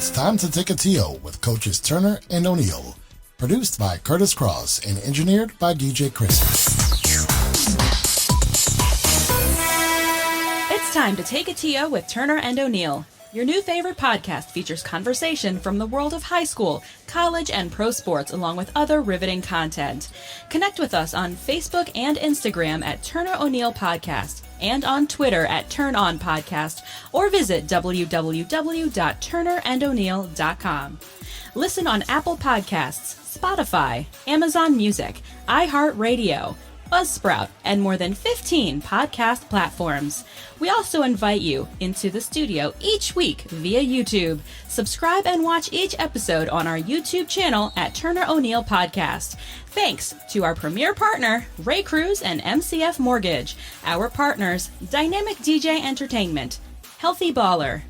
It's time to take a TO with Coaches Turner and O'Neill. Produced by Kurtis Cross and engineered by DJ Krissy. It's time to take a TO with Turner and O'Neill. Your new favorite podcast features conversation from the world of high school, college, and pro sports, along with other riveting content. Connect with us on Facebook and Instagram at Turner O'Neill Podcast and on Twitter at Turn On Podcast, or visit www.turnerando'neill.com. Listen on Apple Podcasts, Spotify, Amazon Music, iHeartRadio, Buzzsprout, and more than 15 podcast platforms. We also invite you into the studio each week via YouTube. Subscribe and watch each episode on our YouTube channel at Turner O'Neill Podcast. Thanks to our premier partner, Ray Cruz and MCF Mortgage, our partners, Dynamic DJ Entertainment, Healthy Baller,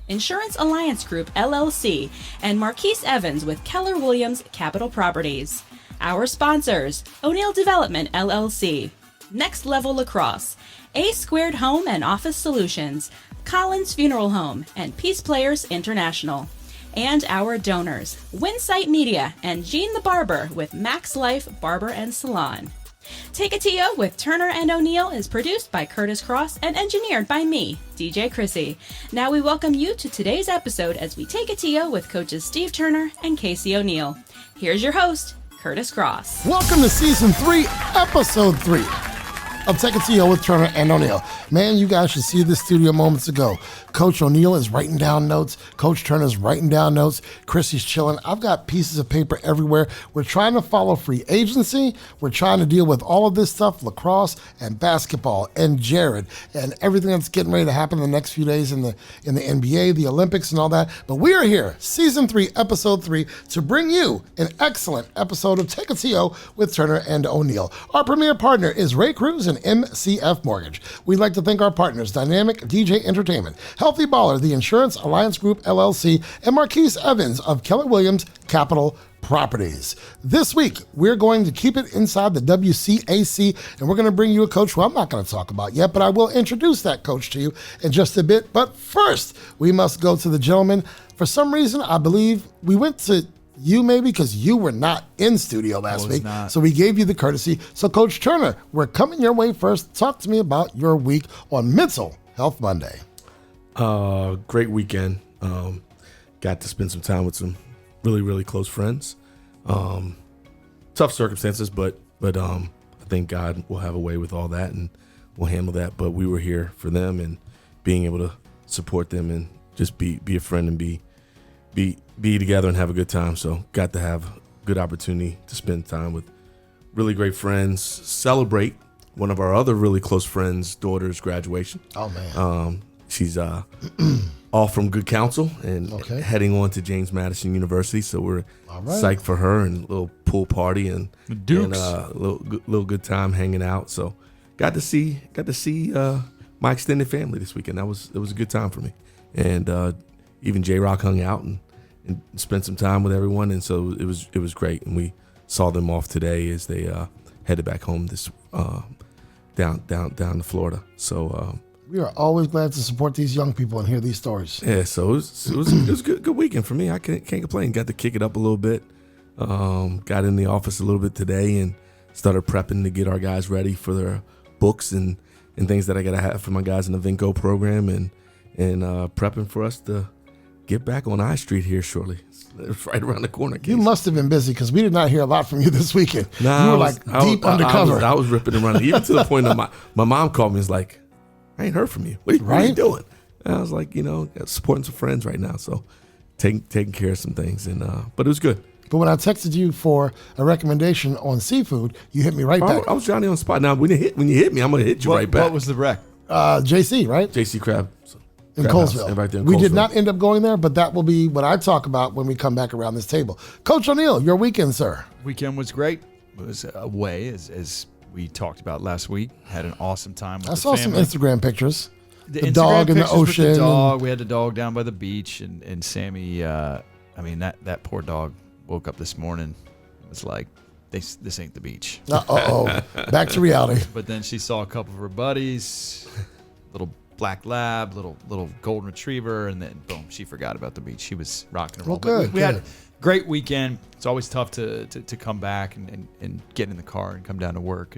Insurance Alliance Group, LLC, and Marquise Evans with Keller Williams Capital Properties. Our sponsors, O'Neill Development, LLC, Next Level Lacrosse, A Squared Home and Office Solutions, Collins Funeral Home, and Peace Players International. And our donors, Winsight Media and Gene the Barber with Max Life Barber and Salon. Take a TO with Turner and O'Neill is produced by Kurtis Cross and engineered by me, DJ Krissy. Now we welcome you to today's episode as we take a TO with coaches Steve Turner and Casey O'Neill. Here's your host, Kurtis Cross. Welcome to Season 3, Episode 3 of Take a TO with Turner and O'Neill. Man, you guys should see this studio moments ago. Coach O'Neill is writing down notes. Coach Turner's writing down notes. Chrissy's chilling. I've got pieces of paper everywhere. We're trying to follow free agency. We're trying to deal with all of this stuff, lacrosse and basketball and Jared and everything that's getting ready to happen in the next few days in the NBA, the Olympics and all that. But we are here, Season 3, Episode 3, to bring you an excellent episode of Take a TO with Turner and O'Neill. Our premier partner is Ray Cruz and MCF Mortgage. We'd like to thank our partners, Dynamic DJ Entertainment, Healthy Baller, the Insurance Alliance Group, LLC, and Marquise Evans of Keller Williams Capital Properties. This week, we're going to keep it inside the WCAC, and we're going to bring you a coach who I'm not going to talk about yet, but I will introduce that coach to you in just a bit. But first, we must go to the gentleman. For some reason, I believe we went to you maybe because you were not in studio last week. So we gave you the courtesy. So Coach Turner, we're coming your way first. Talk to me about your week on Mental Health Monday. Great weekend. Got to spend some time with some really, really close friends. Tough circumstances, but I think God will have a way with all that and we'll handle that. But we were here for them and being able to support them and just be a friend and be together and have a good time. So got to have a good opportunity to spend time with really great friends, celebrate one of our other really close friends' daughter's graduation. Oh, man. She's all from good counsel and heading on to James Madison University. So we're psyched for her and a little pool party and a little good time hanging out. So got to see my extended family this weekend. It was a good time for me. And even J-Rock hung out and spent some time with everyone, and so it was great. And we saw them off today as they headed back home this down to Florida. So we are always glad to support these young people and hear these stories. Yeah, so it was a good weekend for me. I can't complain. Got to kick it up a little bit. Got in the office a little bit today and started prepping to get our guys ready for their books and things that I gotta have for my guys in the Vinco program and prepping for us to get back on I Street here shortly. It's right around the corner. You must have been busy because we did not hear a lot from you this weekend. Nah, you were deep undercover. I was ripping and running, even to the point that my mom called me and was like, I ain't heard from you. What are you doing? And I was like, supporting some friends right now. So taking care of some things. But it was good. But when I texted you for a recommendation on seafood, you hit me right back. I was Johnny on the spot. Now, when you hit me, I'm going to hit you right back. What was the rec? JC, right? JC Crab. In Colesville. Right there in we Colesville. Did not end up going there, but that will be what I talk about when we come back around this table. Coach O'Neill, your weekend, sir. Weekend was great. It was away, as we talked about last week. Had an awesome time with the family. I saw some Instagram pictures. The dog in the ocean. With the dog. We had the dog down by the beach, and Sammy, that poor dog woke up this morning and was like, this ain't the beach. Back to reality. But then she saw a couple of her buddies, little black lab, little golden retriever, and then boom, she forgot about the beach. She was rocking and rolling. Well, We had a great weekend. It's always tough to come back and get in the car and come down to work,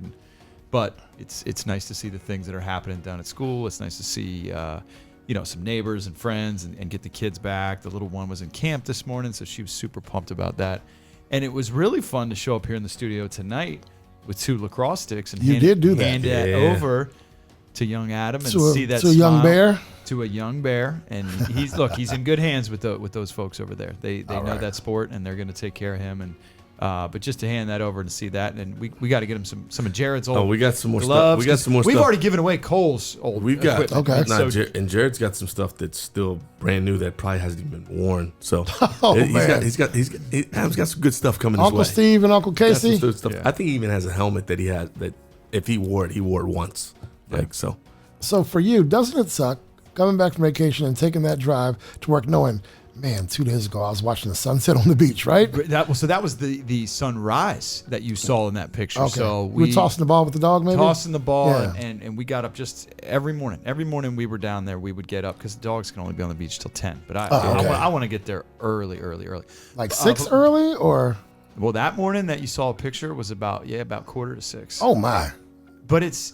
but it's nice to see the things that are happening down at school. It's nice to see some neighbors and friends and get the kids back. The little one was in camp this morning, so she was super pumped about that. And it was really fun to show up here in the studio tonight with 2 lacrosse sticks and hand it over to young Adam and see that to a young bear. To a young bear, and he's in good hands with those folks over there. They know that sport, and they're going to take care of him. And but just to hand that over and see that, and we got to get him some of Jared's old. Oh, we got some more gloves. stuff. We got some more stuff. We've already given away Cole's old. We've got equipment. Okay. and Jared's got some stuff that's still brand new that probably hasn't even been worn. So Adam's got some good stuff coming his way. Uncle Steve and Uncle Casey. Stuff. Yeah. I think he even has a helmet that he has that if he wore it once. So. So for you, doesn't it suck coming back from vacation and taking that drive to work knowing, man, 2 days ago I was watching the sunset on the beach, right? That was the sunrise that you saw in that picture. Okay. So we were tossing the ball with the dog, maybe? Tossing the ball, Yeah. and we got up just every morning. Every morning we were down there, we would get up because the dogs can only be on the beach till 10. But I want to get there early. Like 6 early or? Well, that morning that you saw a picture was about 5:45. Oh, my. But it's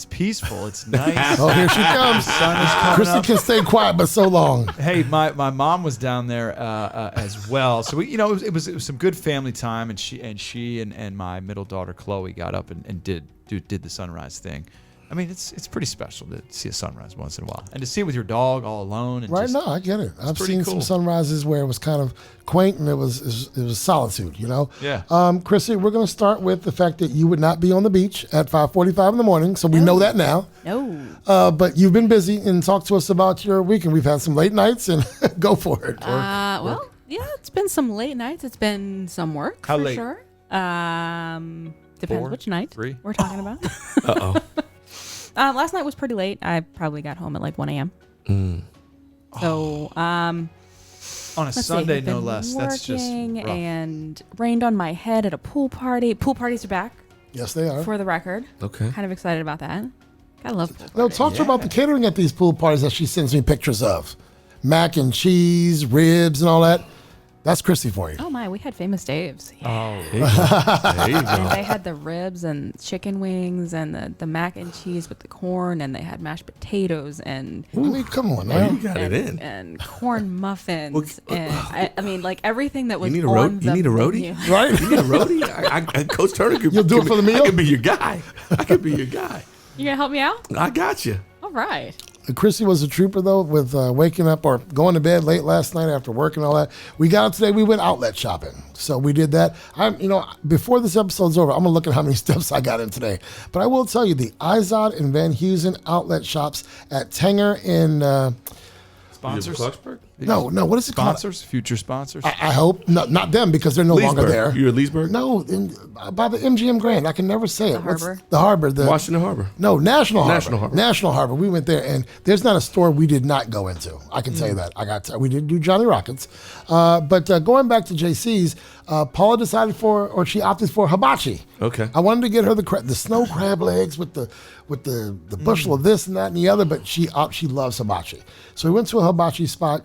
peaceful. It's nice. Oh, here she comes. The sun is coming Krissy up. can stay quiet, but so long. Hey, my mom was down there as well. So we, it was some good family time, and she and my middle daughter Chloe got up and did the sunrise thing. I mean, it's pretty special to see a sunrise once in a while, and to see it with your dog all alone. And Right now, I get it. I've seen cool. some sunrises where it was kind of quaint and it was solitude, Yeah. Krissy, we're going to start with the fact that you would not be on the beach at 5:45 in the morning, so we know that now. No. But you've been busy, and talk to us about your weekend. We've had some late nights, and go for it. Well, yeah, it's been some late nights. It's been some work. How for late? Sure. Depends 4, which night 3? we're talking about. Uh-oh. Last night was pretty late. I probably got home at like 1 a.m. So, On a let's Sunday, see, no been less. That's just working rough. and rained on my head at a pool party. Pool parties are back, Yes, they are. for the record. Okay. Kind of excited about that. I love pool No, parties. talk to her about the catering at these pool parties that she sends me pictures of. Mac and cheese, ribs, and all that. That's Krissy for you. Oh my, we had Famous Dave's. Yeah. There you And go. they had the ribs and chicken wings and the mac and cheese with the corn, and they had mashed potatoes and I mean, come on Oh, now. you got it in. and corn muffins and I mean like everything that was You need a on the roadie? You need a roadie? menu. Right? You need a roadie? I Coach Turner could You'll do it for the meal? I could be your guy. I could be your guy. You gonna help me out? I got you. All right. Krissy was a trooper, though, with waking up or going to bed late last night after work and all that. We got up today. We went outlet shopping. So we did that. Before this episode's over, I'm going to look at how many steps I got in today. But I will tell you, the Izod and Van Heusen outlet shops at Tanger in... Sponsors? Clarksburg? No, what is it called? Sponsors? Future sponsors? I hope. Not them, because they're no longer Leesburg. there. You're at Leesburg? No, by the MGM Grand. I can never say it. What's Harbor? the Harbor. Washington Harbor. No, National Harbor. National Harbor. National Harbor. We went there, and there's not a store we did not go into. I can tell you that. We did do Johnny Rockets. But going back to JC's, Paula decided she opted for hibachi. Okay. I wanted to get her the snow crab legs with the bushel of this and that and the other, but she loves hibachi. So we went to a hibachi spot,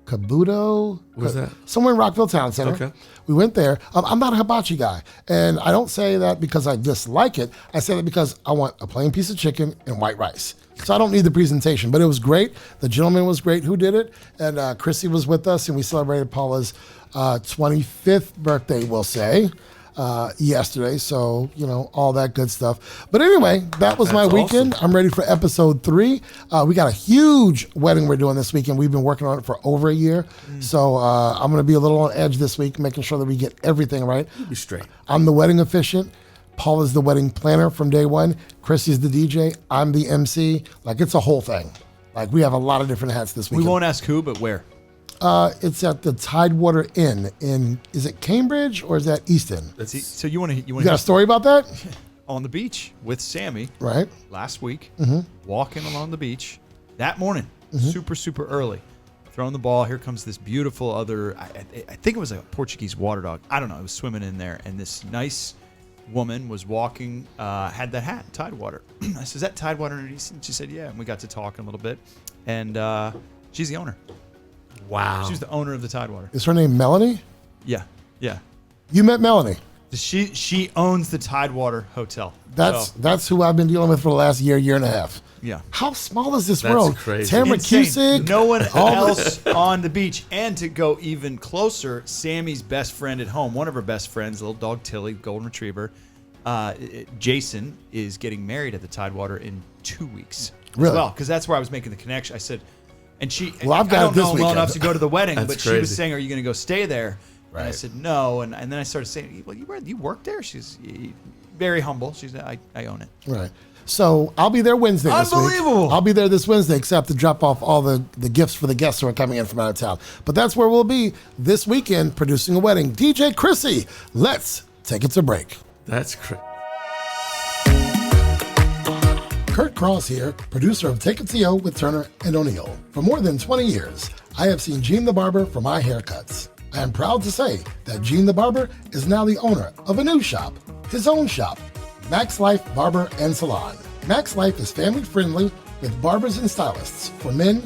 Kabuto. Where's that? Somewhere in Rockville Town Center. Okay. We went there. I'm not a hibachi guy, and I don't say that because I dislike it. I say that because I want a plain piece of chicken and white rice. So I don't need the presentation, but it was great. The gentleman was great who did it, and Krissy was with us, and we celebrated Paula's 25th birthday, we'll say, yesterday. So, all that good stuff. But anyway, that was my weekend. Awesome. I'm ready for episode 3. We got a huge wedding we're doing this weekend. We've been working on it for over a year. So I'm going to be a little on edge this week, making sure that we get everything right. Be straight. I'm the wedding officiant. Paul is the wedding planner from day one. Krissy's the DJ. I'm the MC. Like, it's a whole thing. Like, we have a lot of different hats this We weekend. won't ask who, but where? It's at the Tidewater Inn in, is it Cambridge or is that Easton? So you want to You got a story about that? on the beach with Sammy Right. last week, walking along the beach that morning, super early, throwing the ball. Here comes this beautiful other, I think it was a Portuguese water dog. I don't know. It was swimming in there, and this nice woman was walking, had that hat, Tidewater. I said, is that Tidewater underneath? And she said, yeah. And we got to talking a little bit. And she's the owner. Wow. She's the owner of the Tidewater. Is her name Melanie? Yeah. You met Melanie. She owns the Tidewater Hotel. That's who I've been dealing with for the last year and a half. Yeah. How small is this That's world? crazy. Tamara Insane. Cusick. No one else on the beach. And to go even closer, Sammy's best friend at home, one of her best friends, little dog Tilly, golden retriever, Jason, is getting married at the Tidewater in 2 weeks. Really? As well, because that's where I was making the connection. I said, and she, Well, I've got I don't it this know him well weekend. enough to go to the wedding, That's but she was crazy. saying, are you going to go stay there? Right. And I said, no. And then I started saying, well, you work there? She's very humble. She's, I own it. Right. So I'll be there Wednesday this week. Unbelievable. I'll be there this Wednesday, except to drop off all the gifts for the guests who are coming in from out of town. But that's where we'll be this weekend producing a wedding. DJ Krissy, let's take it to break. That's crazy. Kurt Cross here, producer of Take It to Yo with Turner and O'Neill. For more than 20 years, I have seen Gene the Barber for my haircuts. I am proud to say that Gene the Barber is now the owner of a new shop, his own shop, Max Life Barber and Salon. Max Life is family friendly with barbers and stylists for men,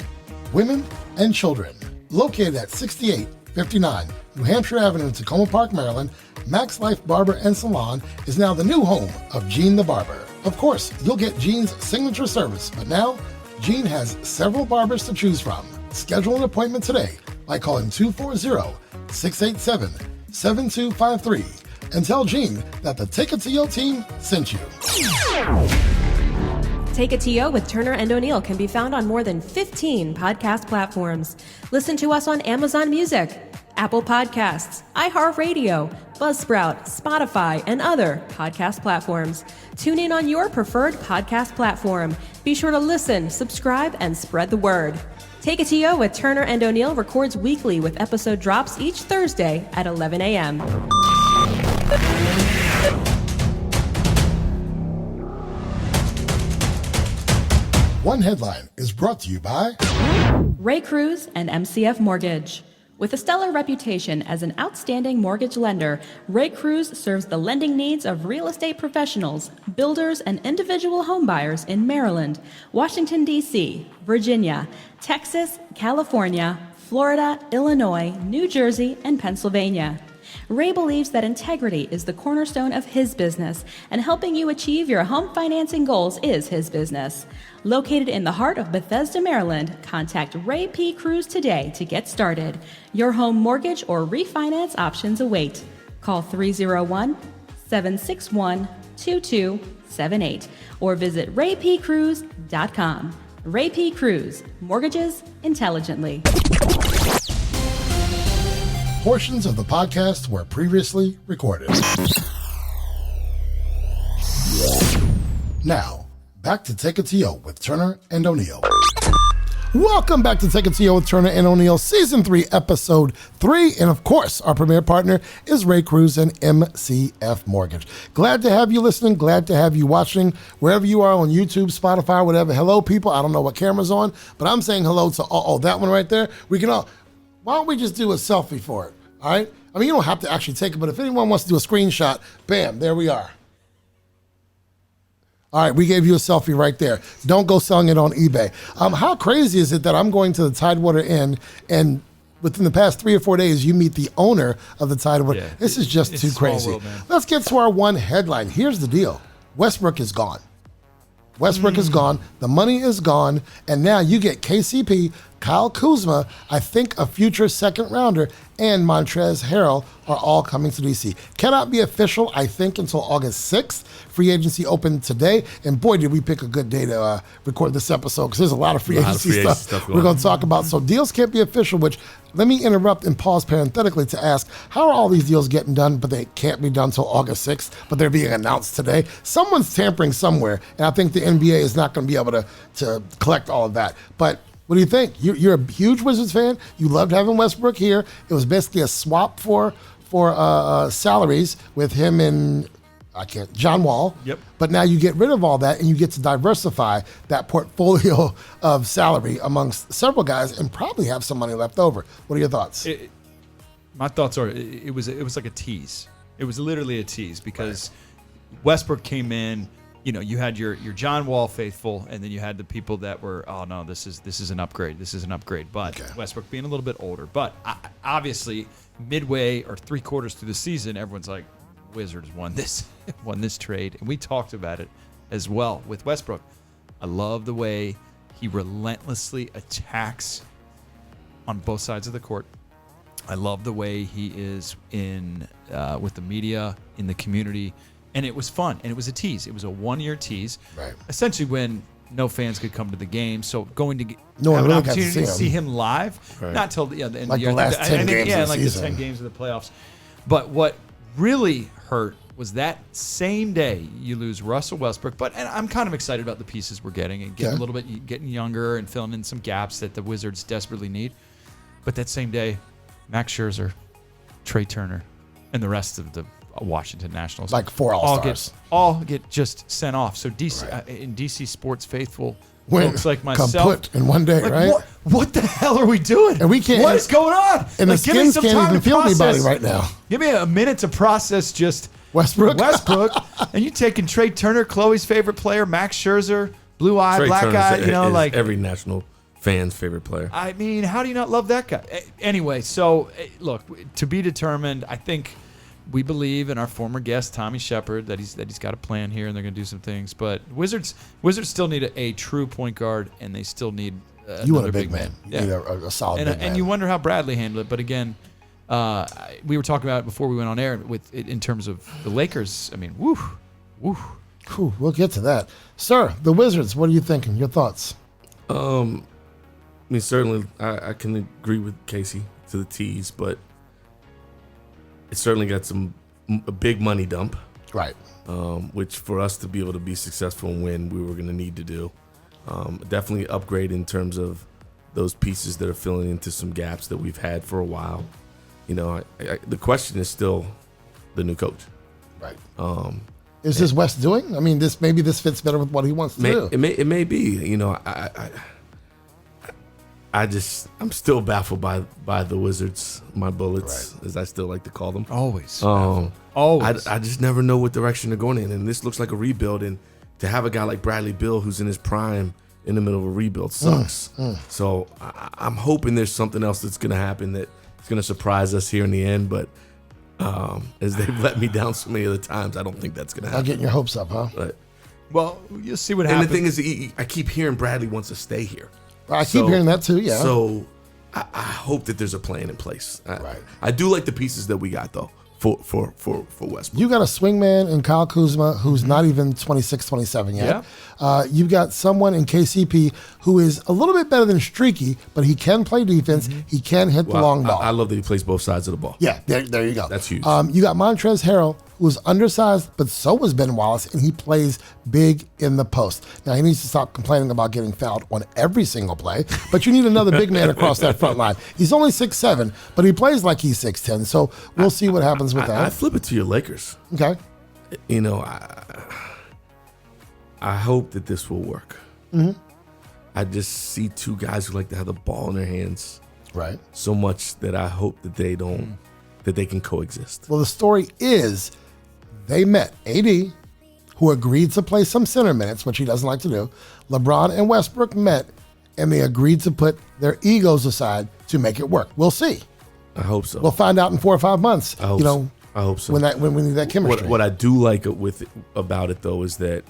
women, and children. Located at 6859 New Hampshire Avenue in Tacoma Park, Maryland, Max Life Barber and Salon is now the new home of Gene the Barber. Of course, you'll get Gene's signature service, but now Gene has several barbers to choose from. Schedule an appointment today by calling 240-687-7253 and tell Gene that the Take It to Yo team sent you. Take It to Yo with Turner and O'Neill can be found on more than 15 podcast platforms. Listen to us on Amazon Music, Apple Podcasts, iHeartRadio, Buzzsprout, Spotify, and other podcast platforms. Tune in on your preferred podcast platform. Be sure to listen, subscribe, and spread the word. Take It to Yo with Turner and O'Neill records weekly with episode drops each Thursday at 11 a.m. One Headline is brought to you by Ray Cruz and MCF Mortgage. With a stellar reputation as an outstanding mortgage lender, Ray Cruz serves the lending needs of real estate professionals, builders, and individual homebuyers in Maryland, Washington, D.C., Virginia, Texas, California, Florida, Illinois, New Jersey, and Pennsylvania. Ray believes that integrity is the cornerstone of his business, and helping you achieve your home financing goals is his business. Located in the heart of Bethesda, Maryland, contact Ray P. Cruz today to get started. Your home mortgage or refinance options await. Call 301-761-2278 or visit raypcruz.com. Ray P. Cruz, mortgages intelligently. portions of the podcast were previously recorded. Now, back to Take It to Yo with Turner and O'Neill. Welcome back to Take It to Yo with Turner and O'Neill, Season 3, Episode 3. And of course, our premier partner is Ray Cruz and MCF Mortgage. Glad to have you listening. Glad to have you watching wherever you are on YouTube, Spotify, whatever. Hello, people. I don't know what camera's on, but I'm saying hello to that one right there. We can all, why don't we just do a selfie for it? All right. I mean, you don't have to actually take it, but if anyone wants to do a screenshot, bam, there we are. All right, we gave you a selfie right there. Don't go selling it on eBay. How crazy is it that I'm going to the Tidewater Inn and within the past 3 or 4 days, you meet the owner of the Tidewater? Yeah, this is just too crazy. World, let's get to our one headline. Here's the deal. Westbrook is gone. Westbrook is gone. The money is gone. And now you get KCP, Kyle Kuzma, I think a future second rounder, and Montrezl Harrell are all coming to DC. Cannot be official, I think, until August 6th. Free agency opened today. And boy, did we pick a good day to record this episode, because there's a lot of free agency stuff we're going to talk about. So deals can't be official, which let me interrupt and pause parenthetically to ask, how are all these deals getting done, but they can't be done until August 6th, but they're being announced today? Someone's tampering somewhere, and I think the NBA is not going to be able to collect all of that. But what do you think? You're a huge Wizards fan. You loved having Westbrook here. It was basically a swap for salaries with him and John Wall. Yep. But now you get rid of all that and you get to diversify that portfolio of salary amongst several guys and probably have some money left over. What are your thoughts? My thoughts are it was like a tease. It was literally a tease because Westbrook came in. You had your John Wall faithful, and then you had the people that were, oh no, this is an upgrade. This is an upgrade. But Westbrook being a little bit older. But obviously, midway or 3/4 through the season, everyone's like, Wizards won this trade, and we talked about it as well with Westbrook. I love the way he relentlessly attacks on both sides of the court. I love the way he is in with the media, in the community. And it was fun, and it was a tease. It was a 1-year tease, right? Essentially, when no fans could come to the game, so going to have an opportunity to see him live, right. Not till the end like of the year. The last 10 games of the like season. the 10 games of the playoffs. But what really hurt was that same day you lose Russell Westbrook. And I'm kind of excited about the pieces we're getting and getting a little bit getting younger and filling in some gaps that the Wizards desperately need. But that same day, Max Scherzer, Trey Turner, and the rest of the Washington Nationals, like 4 All-Stars, all get just sent off. So DC in DC sports faithful folks like myself, kaput in one day, like, right? What the hell are we doing? And we can't. What is going on? And the Skins can't even feel anybody right now. Give me a minute to process just Westbrook, and you taking Trey Turner, Chloe's favorite player, Max Scherzer, blue-eyed, black-eyed, like every national fan's favorite player. I mean, how do you not love that guy? Anyway, so look, to be determined. I think we believe in our former guest Tommy Shepard that he's got a plan here and they're going to do some things. But Wizards still need a true point guard, and they still need another big man. You need Yeah. a solid big man. And you wonder how Bradley handled it. But again, we were talking about it before we went on air in terms of the Lakers. I mean, woo. Whew, we'll get to that, sir. The Wizards. What are you thinking? Your thoughts? I mean, certainly I can agree with Casey to the T's, but it certainly got a big money dump, right? Which for us to be able to be successful and win, we were going to need to do. Definitely upgrade in terms of those pieces that are filling into some gaps that we've had for a while. The question is still the new coach, right? Is this Wes doing? I mean, this fits better with what he wants to do. It may be. I'm still baffled by the Wizards, my Bullets, as I still like to call them. Always. Always. I just never know what direction they're going in, and this looks like a rebuild. And to have a guy like Bradley Beal, who's in his prime, in the middle of a rebuild, sucks. So I'm hoping there's something else that's going to happen that's going to surprise us here in the end. But as they've let me down so many other times, I don't think that's going to happen. Not getting your hopes up, huh? But, well, you'll see what happens. And the thing is, I keep hearing Bradley wants to stay here. I keep hearing that too, yeah. So I hope that there's a plan in place. Right. I do like the pieces that we got, though, for Westbrook. You got a swingman in Kyle Kuzma who's not even 26, 27 yet. Yeah. You've got someone in KCP who is a little bit better than streaky, but he can play defense. He can hit the long ball. I love that he plays both sides of the ball. Yeah, there you go. That's huge. You got Montrezl Harrell, who's undersized, but so was Ben Wallace, and he plays big in the post. Now, he needs to stop complaining about getting fouled on every single play, but you need another big man across that front line. He's only 6'7", but he plays like he's 6'10", so we'll see what happens with that. I flip it to your Lakers. Okay. I hope that this will work. I just see two guys who like to have the ball in their hands right so much that I hope that they don't, that they can coexist. Well, the story is they met AD, who agreed to play some center minutes, which he doesn't like to do. LeBron and Westbrook met, and they agreed to put their egos aside to make it work. We'll see. I hope so. We'll find out in 4 or 5 months. I hope so. When we need that chemistry. What I do like about it though is that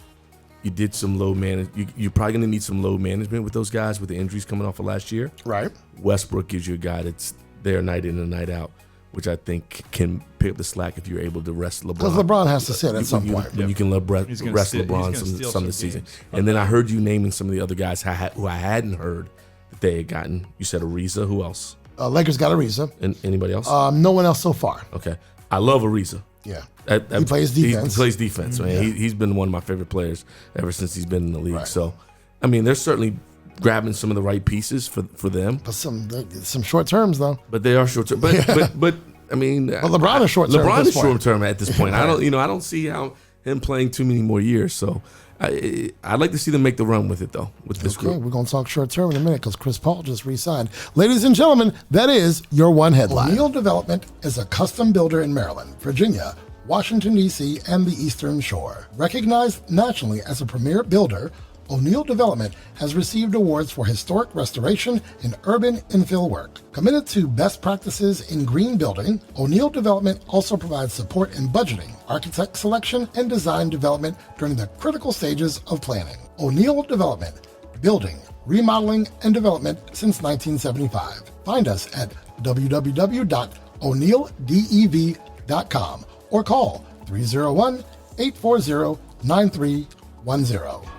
you did some load management. You're probably going to need some load management with those guys with the injuries coming off of last year. Right. Westbrook gives you a guy that's there night in and night out, which I think can pick up the slack if you're able to rest LeBron. Because LeBron has to sit at some point. You can rest LeBron some of the season. And then I heard you naming some of the other guys who I hadn't heard that they had gotten. You said Ariza. Who else? Lakers got Ariza. And anybody else? No one else so far. Okay. I love Ariza. Yeah. He plays defense. He plays defense, man. Yeah. He's been one of my favorite players ever since he's been in the league. Right. So, I mean, they're certainly grabbing some of the right pieces for them. But some short terms, though. But they are short term. But I mean, LeBron is short term. LeBron is short term at this point. I don't see how him playing too many more years. So I'd like to see them make the run with it though. With this group, we're going to talk short term in a minute because Chris Paul just re-signed. Ladies and gentlemen, that is your one headline. O'Neill Development is a custom builder in Maryland, Virginia, Washington, D.C., and the Eastern Shore. Recognized nationally as a premier builder, O'Neill Development has received awards for historic restoration and urban infill work. Committed to best practices in green building, O'Neill Development also provides support in budgeting, architect selection, and design development during the critical stages of planning. O'Neill Development, building, remodeling, and development since 1975. Find us at www.o'neilldev.com or call 301-840-9310.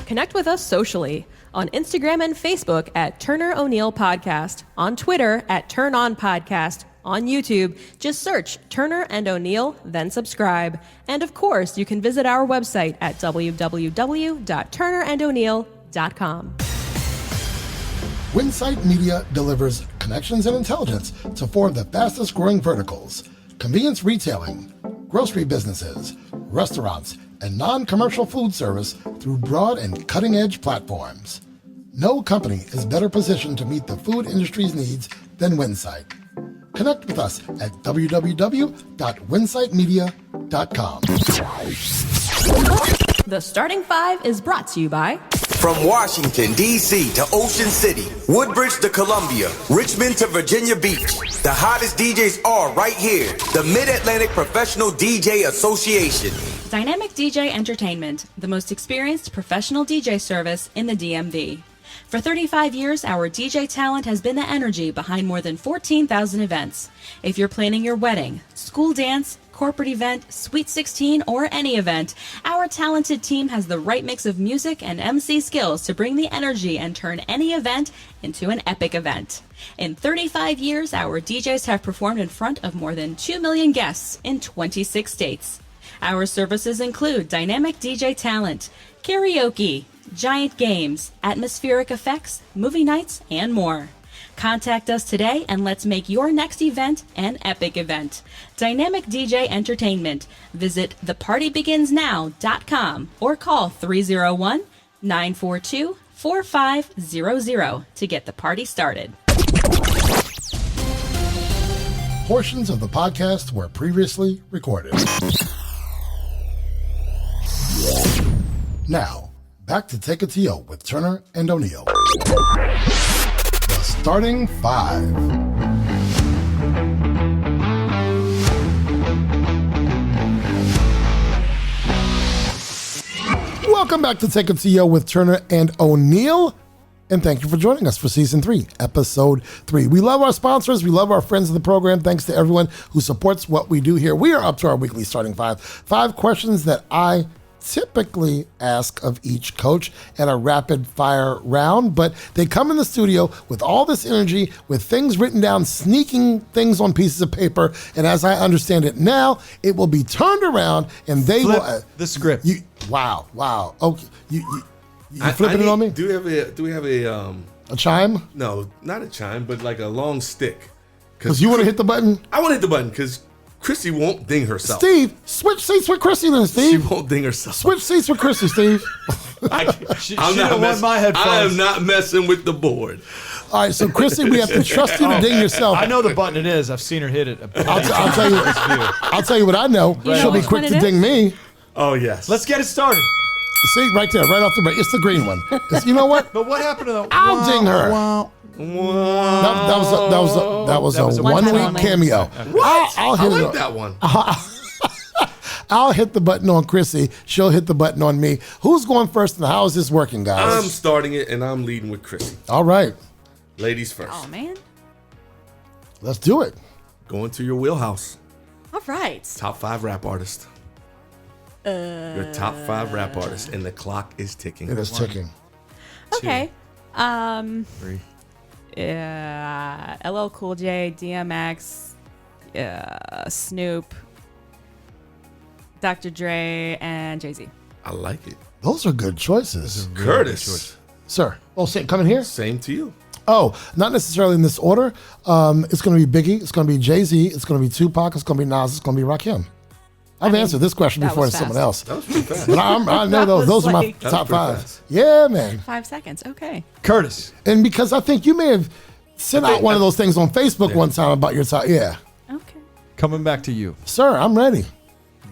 Connect with us socially on Instagram and Facebook at Turner O'Neill Podcast, on Twitter at Turn On Podcast, on YouTube, just search Turner and O'Neill, then subscribe. And of course, you can visit our website at www.turnerando'neill.com. Winsight Media delivers connections and intelligence to four of the fastest growing verticals: convenience retailing, grocery businesses, restaurants, and non-commercial food service through broad and cutting-edge platforms. No company is better positioned to meet the food industry's needs than Winsight. Connect with us at www.winsightmedia.com. The Starting Five is brought to you by... From Washington, D.C. to Ocean City, Woodbridge to Columbia, Richmond to Virginia Beach, the hottest DJs are right here. The Mid-Atlantic Professional DJ Association. Dynamic DJ Entertainment, the most experienced professional DJ service in the DMV. For 35 years, our DJ talent has been the energy behind more than 14,000 events. If you're planning your wedding, school dance, corporate event, Sweet 16, or any event, our talented team has the right mix of music and MC skills to bring the energy and turn any event into an epic event. In 35 years, our DJs have performed in front of more than 2 million guests in 26 states. Our services include dynamic DJ talent, karaoke, giant games, atmospheric effects, movie nights, and more. Contact us today and let's make your next event an epic event. Dynamic DJ Entertainment. Visit thepartybeginsnow.com or call 301-942-4500 to get the party started. Portions of the podcast were previously recorded. Now, back to Take It to You with Turner and O'Neill. The Starting Five. Welcome back to Take It to You with Turner and O'Neill. And thank you for joining us for Season 3, Episode 3. We love our sponsors. We love our friends of the program. Thanks to everyone who supports what we do here. We are up to our weekly Starting Five. 5 questions that I typically ask of each coach at a rapid fire round, but they come in the studio with all this energy, with things written down, sneaking things on pieces of paper, and as I understand it now, it will be turned around and they will the script. Wow. Okay, you flipping it on me? Do we have a chime? No, not a chime, but like a long stick. Because you want to hit the button? I want to hit the button because Krissy won't ding herself. Steve, switch seats with Krissy then, Steve. She won't ding herself. Switch seats with Krissy, Steve. She don't want my headphones. I am not messing with the board. All right, so Krissy, we have to trust you to ding yourself. I know the button it is. I've seen her hit it. I'll tell you what I know. She'll be quick to ding me. Oh, yes. Let's get it started. See, right there, right off the break. It's the green one. You know what? But what happened to the... I'll ding her. That was a 1 week cameo. What? I'll hit I like that one. I'll hit the button on Krissy. She'll hit the button on me. Who's going first and how is this working, guys? I'm starting it and I'm leading with Krissy. All right. Ladies first. Oh, man. Let's do it. Going to your wheelhouse. All right. Top 5 rap artist. Your top 5 rap artists, and the clock is ticking. It is ticking. Okay. 3. LL Cool J, DMX, Snoop, Dr. Dre, and Jay-Z. I like it. Those are good choices. Kurtis. Sir. Oh, coming here? Same to you. Oh, not necessarily in this order. It's going to be Biggie. It's going to be Jay-Z. It's going to be Tupac. It's going to be Nas. It's going to be Rakim. I've answered this question before to someone else. That was pretty fast. But I know those are my top 5. Fast. Yeah, man. 5 seconds. Okay. Kurtis. And because I think you may have sent out one of those things on Facebook one time about your top. Yeah. Okay. Coming back to you. Sir, I'm ready.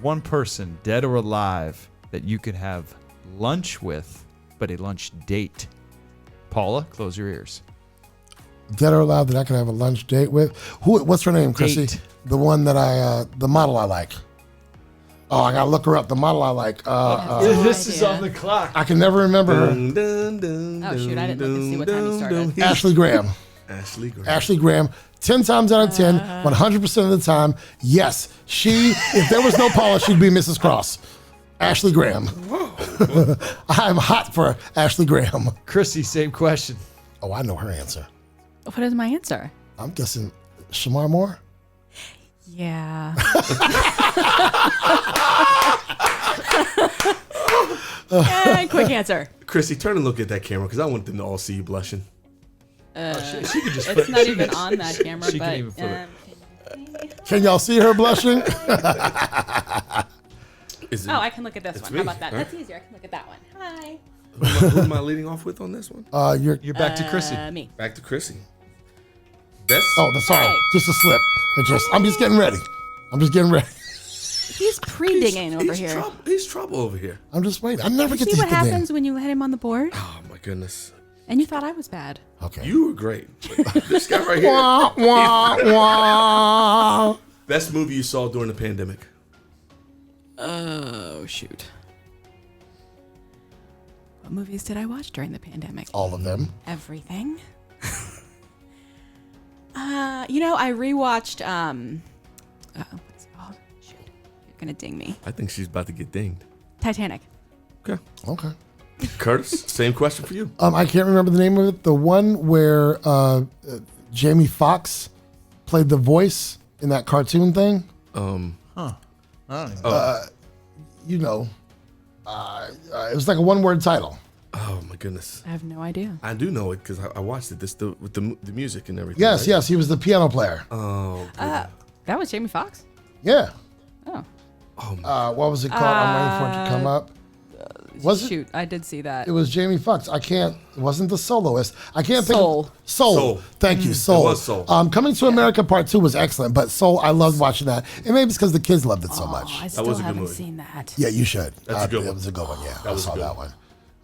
One person, dead or alive, that you could have lunch with, but a lunch date. Paula, close your ears. Dead or alive that I can have a lunch date with. What's her name, Krissy? Date. The one that the model I like. Oh, I gotta look her up. The model I like. This is on the clock. I can never remember her. Oh, shoot. I didn't look and see what time he started. Ashley Graham. Ashley Graham. 10 times out of 10, 100% of the time, yes. If there was no Paula, she'd be Mrs. Cross. Ashley Graham. I'm hot for Ashley Graham. Krissy, same question. Oh, I know her answer. What is my answer? I'm guessing Shamar Moore. Yeah. Quick answer. Krissy, turn and look at that camera because I want them to all see you blushing. She could just It's not even on that camera, she but can even flip it. Can y'all see her blushing? I can look at this one. me, How about that? right? That's easier. I can look at that one. Hi. Who am I leading off with on this one? You're back to Krissy. Me. Back to Krissy. Best. sorry. Hey. Just a slip. I'm just getting ready. He's pre-dinging over he's here. He's trouble over here. I'm just waiting. I never You get see to what hit the ding. happens when you let him on the board? Oh my goodness. And you thought I was bad. Okay. You were great. But this guy right here. Wah, wah, wah. Best movie you saw during the pandemic. Oh, shoot. What movies did I watch during the pandemic? All of them. Everything. I rewatched, what's it called? Shoot. You're going to ding me. I think she's about to get dinged. Titanic. Okay. Okay. Curtis, same question for you. I can't remember the name of it. The one where Jamie Foxx played the voice in that cartoon thing. I don't know. It was like a one-word title. Oh my goodness. I have no idea. I do know it because I watched it. With the music and everything. Yes, right? yes. He was the piano player. Oh. Goodness. That was Jamie Foxx? Yeah. Oh. What was it called? I'm waiting for it to come up. Was it? Shoot, I did see that. It was Jamie Foxx. It wasn't the soloist. I can't Soul. think. Soul. Thank you, Soul. It was Soul. Coming to America Part 2 was excellent, but Soul, I loved watching that. And maybe it's because the kids loved it so much. I still was a good haven't movie. seen that. Yeah, you should. That's a good It one. was a good one, yeah. I was a saw good that one. one.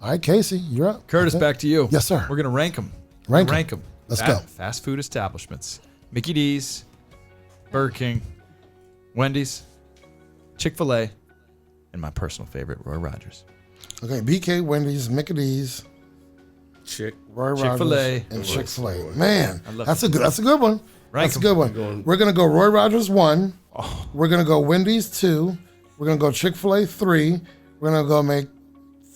All right, Casey, you're up. Curtis, That's it. back to you. Yes, sir. We're going to rank them. Rank 'em. Let's go. Fast food establishments. Mickey D's, Burger King, Wendy's, Chick-fil-A, and my personal favorite, Roy Rogers. Okay, BK, Wendy's, Mickey D's, Roy Rogers, Chick-fil-A. and Chick-fil-A. Man, love that's a good one. Rank That's a good one. We're gonna go Roy Rogers 1. We're gonna go Wendy's 2. We're gonna go Chick-fil-A 3. We're gonna go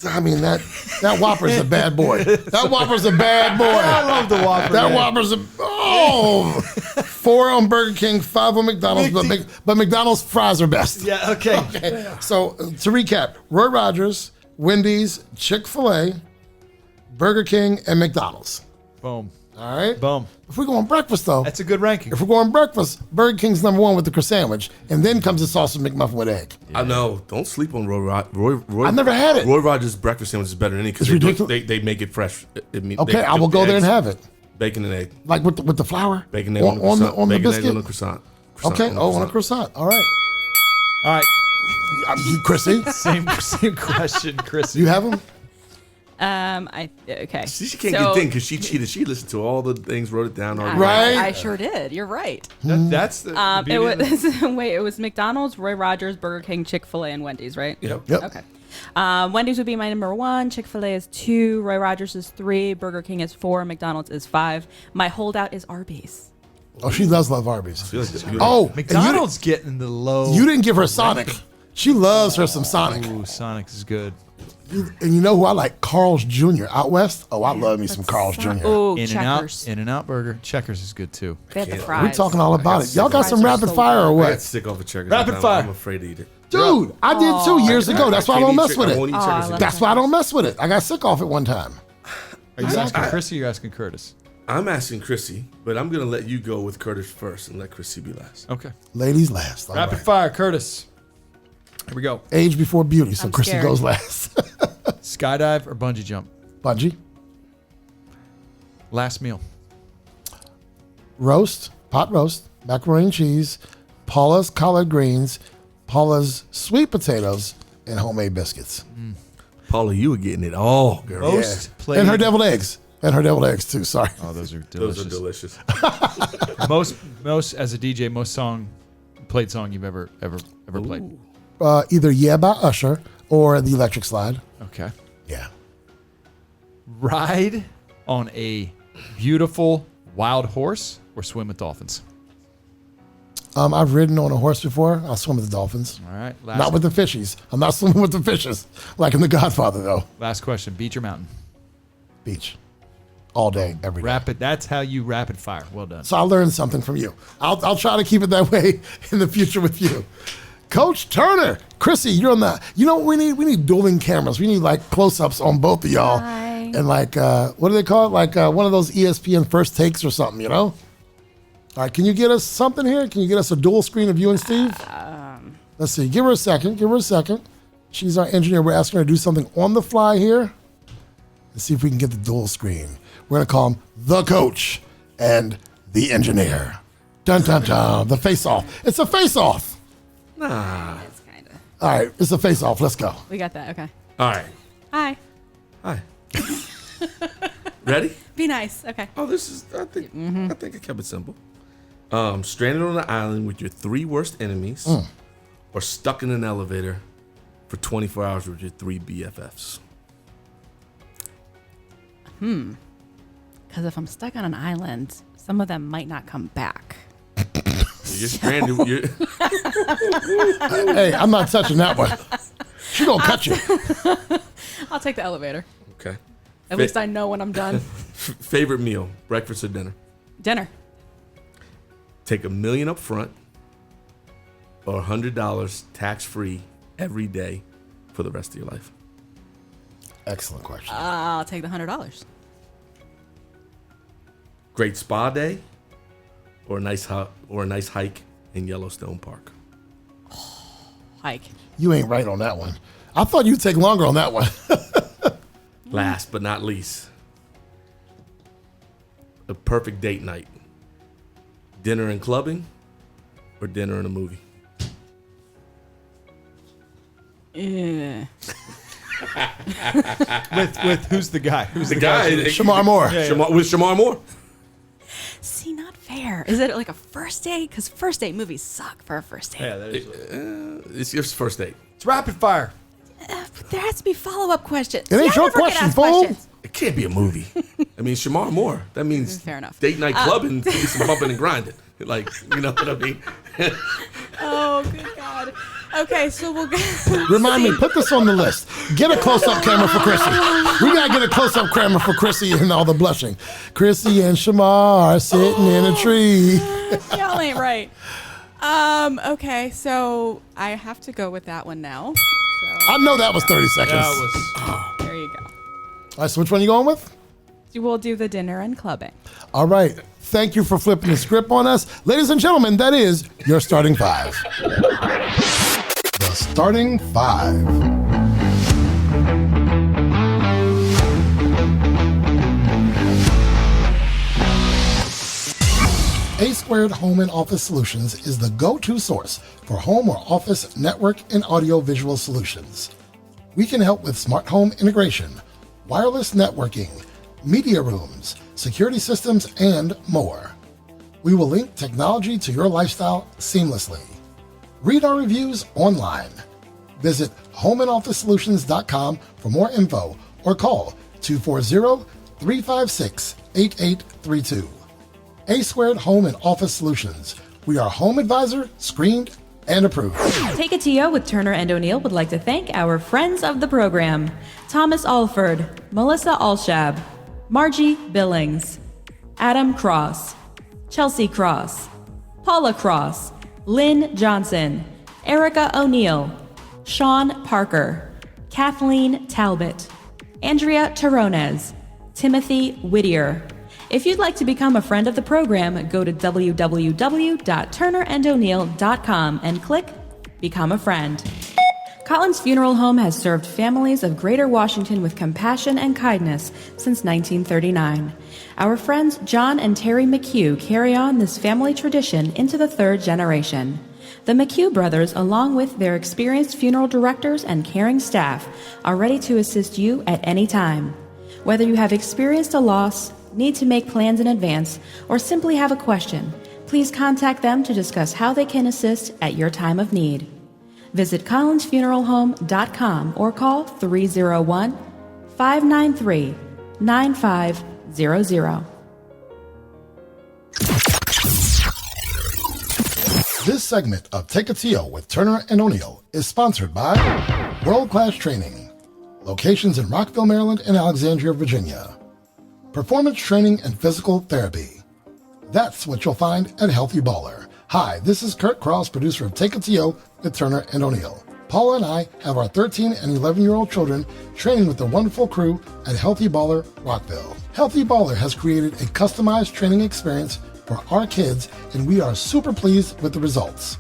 that Whopper's a bad boy. That Whopper's a bad boy. I love the Whopper. That Whopper's 4 on Burger King, 5 on McDonald's, but McDonald's fries are best. Yeah, okay. So to recap, Roy Rogers, Wendy's, Chick-fil-A, Burger King, and McDonald's. Boom. All right? Boom. If we're going breakfast, though, That's a good ranking. if we're going breakfast, Burger King's number 1 with the croissant sandwich, and then comes the sausage McMuffin with egg. I know. Don't sleep on Roy. I've never had it. Roy Rogers' breakfast sandwich is better than any because It's ridiculous. they make it fresh. Okay, I will go there and have it. Bacon and egg. Like with the flour? Bacon and egg on the croissant. on the Bacon and egg biscuit? on the croissant. Okay, on a croissant. All right. All right. Chrissy, Same question, Chris. you have them? Okay. She can't get dinged because she cheated. She listened to all the things, wrote it down. Already. Right. I sure did. You're right. That's the It was McDonald's, Roy Rogers, Burger King, Chick-fil-A, and Wendy's, right? Yep. Okay. Wendy's would be my number 1. Chick-fil-A is 2. Roy Rogers is 3. Burger King is 4. McDonald's is 5. My holdout is Arby's. Oh, she does love Arby's. Oh, McDonald's getting the low. You didn't give her Sonic. She loves her some Sonic. Ooh, Sonic is good. And you know who I like? Carl's Jr. out west. Oh, I love me some Carl's Jr. Oh, In-N-Out. Checkers. In-N-Out Burger. Checkers is good too. They have the fries. We're talking all about it. Y'all got some Fries are rapid so fire or I got what? sick off a Checkers. Rapid fire. I'm afraid to eat it. Dude, I did too years ago. That's why I don't mess with I won't it. eat Checkers again. That's why I don't mess with it. I got sick off it one time. Are you asking Chris or you asking Curtis? I'm asking Krissy, but I'm going to let you go with Curtis first and let Krissy be last. Okay. Ladies last. All Rapid right. fire, Curtis. Here we go. Age before beauty, so I'm Chrissy scared. goes last. Skydive or bungee jump? Bungee, Last meal. roast, pot roast, macaroni and cheese, Paula's collard greens, Paula's sweet potatoes, and homemade biscuits. Paula, you were getting it all, girl. And her deviled eggs. And her deviled eggs, too. Sorry. Oh, those are delicious. Those are delicious. most as a DJ, most played song you've ever played? Either Yeah by Usher or The Electric Slide. Okay. Yeah. Ride on a beautiful wild horse or swim with dolphins? I've ridden on a horse before. I'll swim with the dolphins. All right. Not with the fishies. I'm not swimming with the fishes like in The Godfather, though. Last question. Beach or mountain? Beach. All day, every day. Rapid. That's how you rapid fire. Well done. So I learned something from you. I'll try to keep it that way in the future with you. Coach Turner, Krissy, you're on that. You know what we need? We need dueling cameras. We need like close-ups on both of y'all. Hi. And like, what do they call it? Like one of those ESPN first takes or something, you know? All right, can you get us something here? Can you get us a dual screen of you and Steve? Let's see. Give her a second. She's our engineer. We're asking her to do something on the fly here. Let's see if we can get the dual screen. We're going to call him the coach and the engineer. Dun, dun, dun. The face-off. It's a face-off. Nah. It's kind of. All right, it's a face-off. Let's go. We got that. Okay. All right. Hi. Hi. Ready? Be nice. Okay. Oh, this is, I think I kept it simple. Stranded on an island with your 3 worst enemies or stuck in an elevator for 24 hours with your 3 BFFs. Because if I'm stuck on an island, some of them might not come back. You're stranded. Hey, I'm not touching that one. She gonna cut you. I'll take the elevator. Okay. At least I know when I'm done. Favorite meal, breakfast or dinner? Dinner. Take $1 million up front or $100 tax-free every day for the rest of your life. Excellent question. I'll take the $100. Great spa day or a nice hike in Yellowstone Park. Hike. You ain't right on that one. I thought you'd take longer on that one. Last but not least, a perfect date night. Dinner and clubbing or dinner and a movie? Yeah. with who's the guy? Who's The guy? Shamar Moore. With Shamar Moore. See, not fair. Is it like a first date? Because first date movies suck for a first date. Yeah, that is. It's your first date. It's rapid fire. There has to be follow-up questions. It ain't See, I your never get question, asked fool. questions. It can't be a movie. I mean, Shamar Moore. That means Fair enough. date night clubbing, do some bumping and grinding. Like, you know what I mean? Oh, good God. Okay, so we'll go. Remind me, put this on the list. Get a close-up camera for Krissy. We gotta get a close-up camera for Krissy and all the blushing. Krissy and Shamar sitting in a tree. Y'all ain't right. Okay, so I have to go with that one now. So I know that was 30 seconds. there you go. All right, so which one you going with? We'll do the dinner and clubbing. All right. Thank you for flipping the script on us. Ladies and gentlemen, that is your starting 5. The starting 5. A Squared Home and Office Solutions is the go-to source for home or office network and audio-visual solutions. We can help with smart home integration, wireless networking, media rooms, security systems, and more. We will link technology to your lifestyle seamlessly. Read our reviews online. Visit homeandofficesolutions.com for more info or call 240-356-8832. A Squared Home and Office Solutions. We are home advisor, screened, and approved. Take It To You with Turner and O'Neill would like to thank our friends of the program: Thomas Alford, Melissa Alshab, Margie Billings, Adam Cross, Chelsea Cross, Paula Cross, Lynn Johnson, Erica O'Neill, Sean Parker, Kathleen Talbot, Andrea Tarones, Timothy Whittier. If you'd like to become a friend of the program, go to www.turnerando'neill.com and click Become a Friend. Collins Funeral Home has served families of Greater Washington with compassion and kindness since 1939. Our friends John and Terry McHugh carry on this family tradition into the 3rd generation. The McHugh brothers, along with their experienced funeral directors and caring staff, are ready to assist you at any time. Whether you have experienced a loss, need to make plans in advance, or simply have a question, please contact them to discuss how they can assist at your time of need. Visit collinsfuneralhome.com or call 301-593-9500. This segment of Take a TO with Turner and O'Neill is sponsored by World Class Training, locations in Rockville, Maryland and Alexandria, Virginia. Performance training and physical therapy. That's what you'll find at Healthy Baller. Hi, this is Kurt Cross, producer of Take a TO with Turner and O'Neill. Paula and I have our 13 and 11-year-old children training with the wonderful crew at Healthy Baller Rockville. Healthy Baller has created a customized training experience for our kids, and we are super pleased with the results.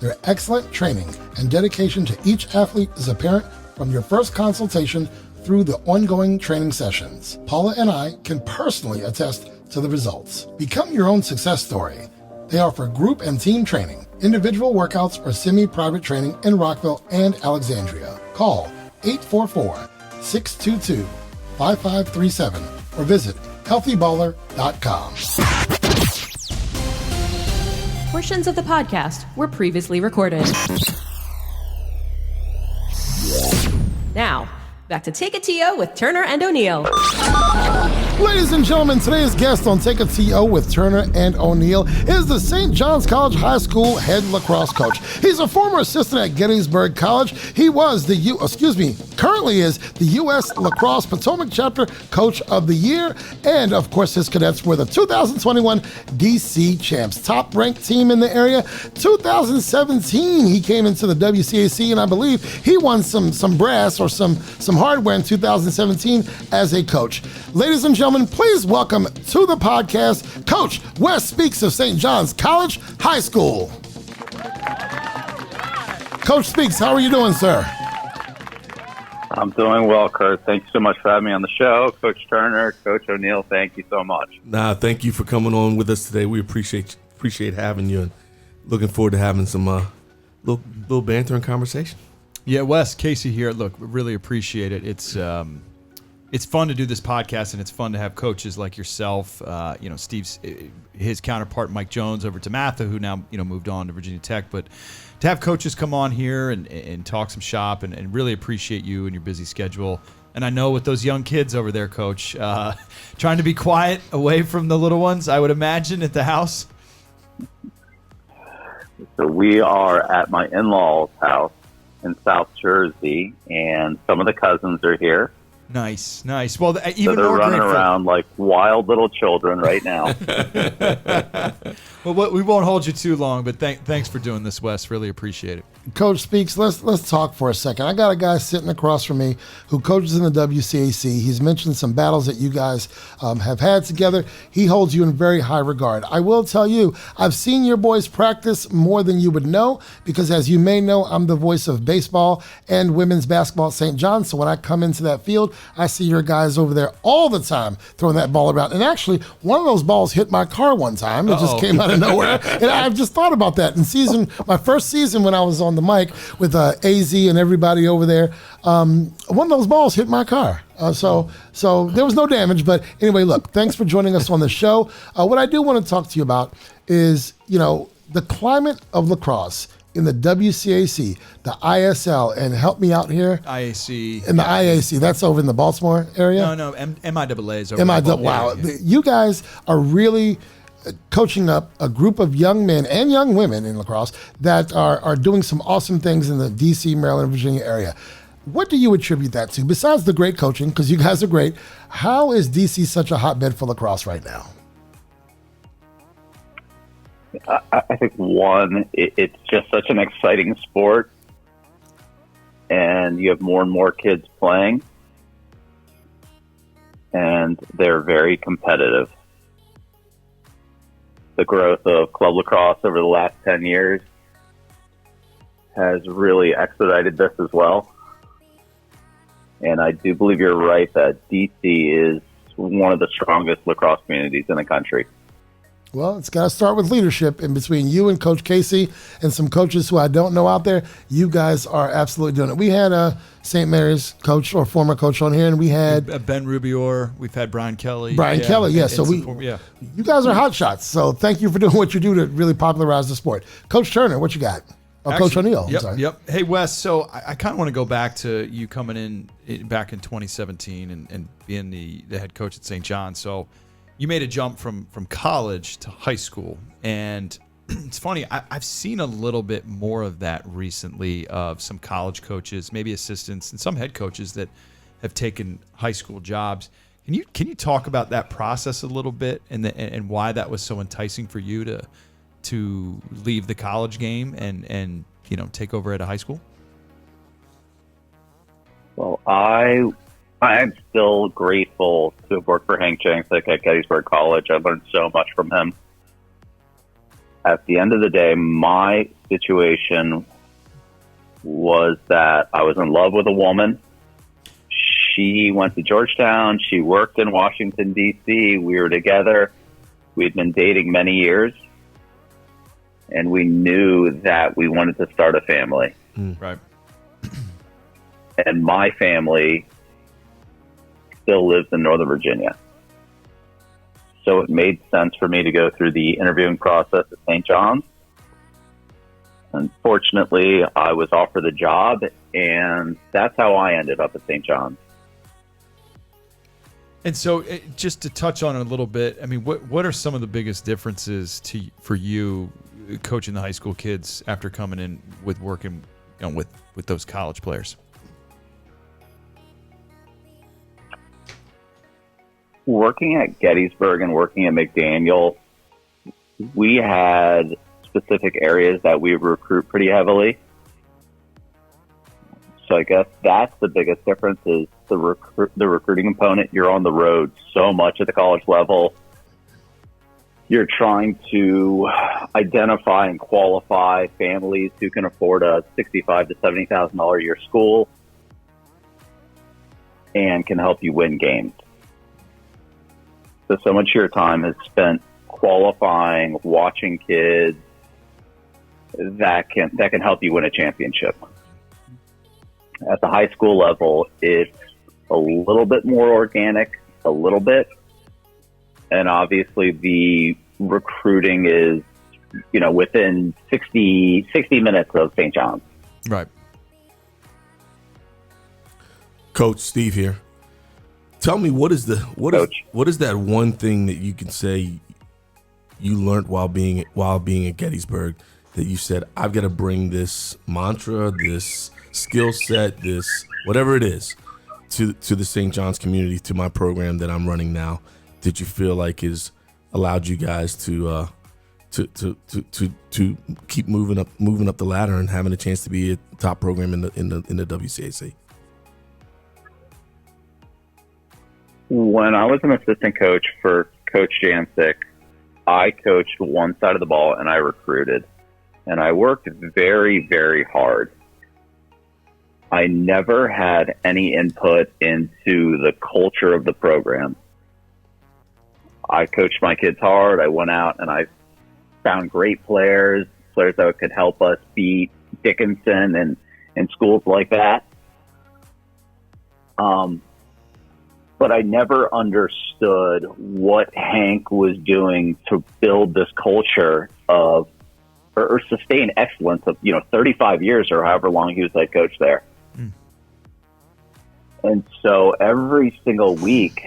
Their excellent training and dedication to each athlete is apparent from your first consultation through the ongoing training sessions. Paula and I can personally attest to the results. Become your own success story. They offer group and team training, individual workouts, or semi-private training in Rockville and Alexandria. Call 844-622-5537 or visit healthyballer.com. Portions of the podcast were previously recorded. Now, back to Take a TO with Turner and O'Neill. Ladies and gentlemen, today's guest on Take a TO with Turner and O'Neill is the St. John's College High School head lacrosse coach. He's a former assistant at Gettysburg College. He was currently is the U.S. Lacrosse Potomac Chapter Coach of the Year. And of course, his cadets were the 2021 DC champs, top-ranked team in the area. 2017, he came into the WCAC, and I believe he won some brass or some hardware in 2017 as a coach. Ladies and gentlemen, please welcome to the podcast, Coach Wes Speakes of St. John's College High School. Coach Speakes, how are you doing, sir? I'm doing well, Kurt. Thank you so much for having me on the show. Coach Turner, Coach O'Neill, thank you so much. Thank you for coming on with us today. We appreciate having you and looking forward to having some little banter and conversation. Yeah, Wes, Casey here. Look, really appreciate it. It's fun to do this podcast, and it's fun to have coaches like yourself. Steve's his counterpart, Mike Jones, over to Matha, who now moved on to Virginia Tech. But to have coaches come on here and talk some shop, and really appreciate you and your busy schedule. And I know with those young kids over there, Coach, trying to be quiet away from the little ones, I would imagine, at the house. So we are at my in-laws' house in South Jersey, and some of the cousins are here. Nice. Well, even so they're more running grateful. around like wild little children right now. Well, we won't hold you too long, but thanks for doing this, Wes. Really appreciate it. Coach Speakes, let's talk for a second. I got a guy sitting across from me who coaches in the WCAC. He's mentioned some battles that you guys have had together. He holds you in very high regard. I will tell you, I've seen your boys practice more than you would know because, as you may know, I'm the voice of baseball and women's basketball at St. John's. So when I come into that field, I see your guys over there all the time throwing that ball around. And actually, one of those balls hit my car one time. It just came out of nowhere. And I've just thought about that. My first season when I was on the mic with AZ and everybody over there, one of those balls hit my car. So there was no damage. But anyway, look, thanks for joining us on the show. What I do want to talk to you about is, the climate of lacrosse in the WCAC, the ISL, and help me out here. IAC. In the IAC, that's over in the Baltimore area? No, MIAA is over in Baltimore. Wow. Yeah. You guys are really coaching up a group of young men and young women in lacrosse that are doing some awesome things in the DC, Maryland, Virginia area. What do you attribute that to? Besides the great coaching, because you guys are great, how is DC such a hotbed for lacrosse right now? I think, one, it's just such an exciting sport, and you have more and more kids playing, and they're very competitive. The growth of club lacrosse over the last 10 years has really expedited this as well. And I do believe you're right that DC is one of the strongest lacrosse communities in the country. Well, it's got to start with leadership. And between you and Coach Casey and some coaches who I don't know out there, you guys are absolutely doing it. We had a St. Mary's coach or former coach on here, and we had Ben Rubior. We've had Brian Kelly. So you guys are hot shots. So thank you for doing what you do to really popularize the sport. Coach Turner, what you got? Coach O'Neill. Yep. Hey, Wes, so I kind of want to go back to you coming in back in 2017 and being the head coach at St. John's. So you made a jump from college to high school. And it's funny, I've seen a little bit more of that recently of some college coaches, maybe assistants, and some head coaches that have taken high school jobs. Can you talk about that process a little bit and why that was so enticing for you to leave the college game and take over at a high school? Well, I'm still grateful to have worked for Hank Jancic at Gettysburg College. I learned so much from him. At the end of the day, my situation was that I was in love with a woman. She went to Georgetown. She worked in Washington, D.C. We were together. We'd been dating many years. And we knew that we wanted to start a family. Right. And my family still lives in Northern Virginia. So it made sense for me to go through the interviewing process at St. John's. Unfortunately, I was offered the job, and that's how I ended up at St. John's. And so just to touch on it a little bit, I mean, what are some of the biggest differences for you coaching the high school kids after coming in with working with those college players? Working at Gettysburg and working at McDaniel, we had specific areas that we recruit pretty heavily. So I guess that's the biggest difference is the recruiting component. You're on the road so much at the college level. You're trying to identify and qualify families who can afford a $65,000 to $70,000 a year school and can help you win games. So much of your time is spent qualifying, watching kids that can help you win a championship. At the high school level, it's a little bit more organic, a little bit. And obviously the recruiting is, within 60 minutes of St. John's. Right. Coach Steve here. Tell me, what is that one thing that you can say you learned while being at Gettysburg that you said, I've got to bring this mantra, this skill set, this whatever it is to the St. John's community, to my program that I'm running now, that you feel like has allowed you guys to keep moving up the ladder and having a chance to be a top program in the WCAC? When I was an assistant coach for Coach Jancic, I coached one side of the ball and I recruited. And I worked very, very hard. I never had any input into the culture of the program. I coached my kids hard. I went out and I found great players that could help us beat Dickinson and schools like that. But I never understood what Hank was doing to build this culture of or sustain excellence of 35 years or however long he was head coach there. And so every single week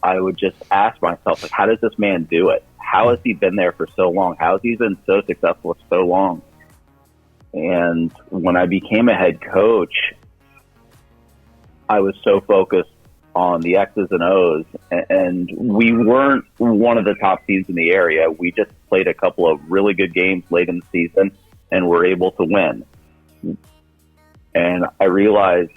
I would just ask myself, how does this man do it? How has he been there for so long? How has he been so successful for so long? And when I became a head coach, I was so focused on the X's and O's, and we weren't one of the top teams in the area. We just played a couple of really good games late in the season and were able to win. And I realized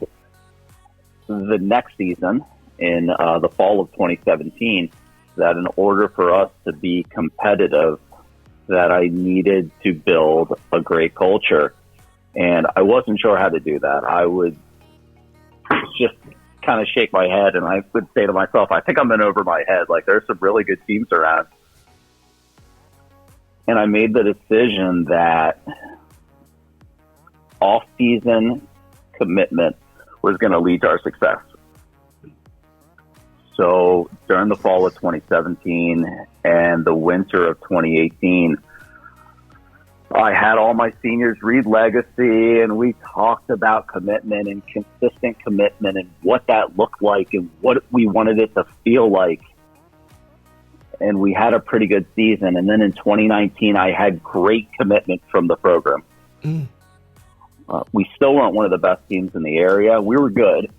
the next season, in the fall of 2017, that in order for us to be competitive, that I needed to build a great culture. And I wasn't sure how to do that. I would just kind of shake my head and I would say to myself, I think I'm in over my head. Like, there's some really good teams around. And I made the decision that off-season commitment was going to lead to our success. So during the fall of 2017 and the winter of 2018, I had all my seniors read Legacy, and we talked about commitment and consistent commitment and what that looked like and what we wanted it to feel like. And we had a pretty good season. And then in 2019, I had great commitment from the program. We still weren't one of the best teams in the area. We were good,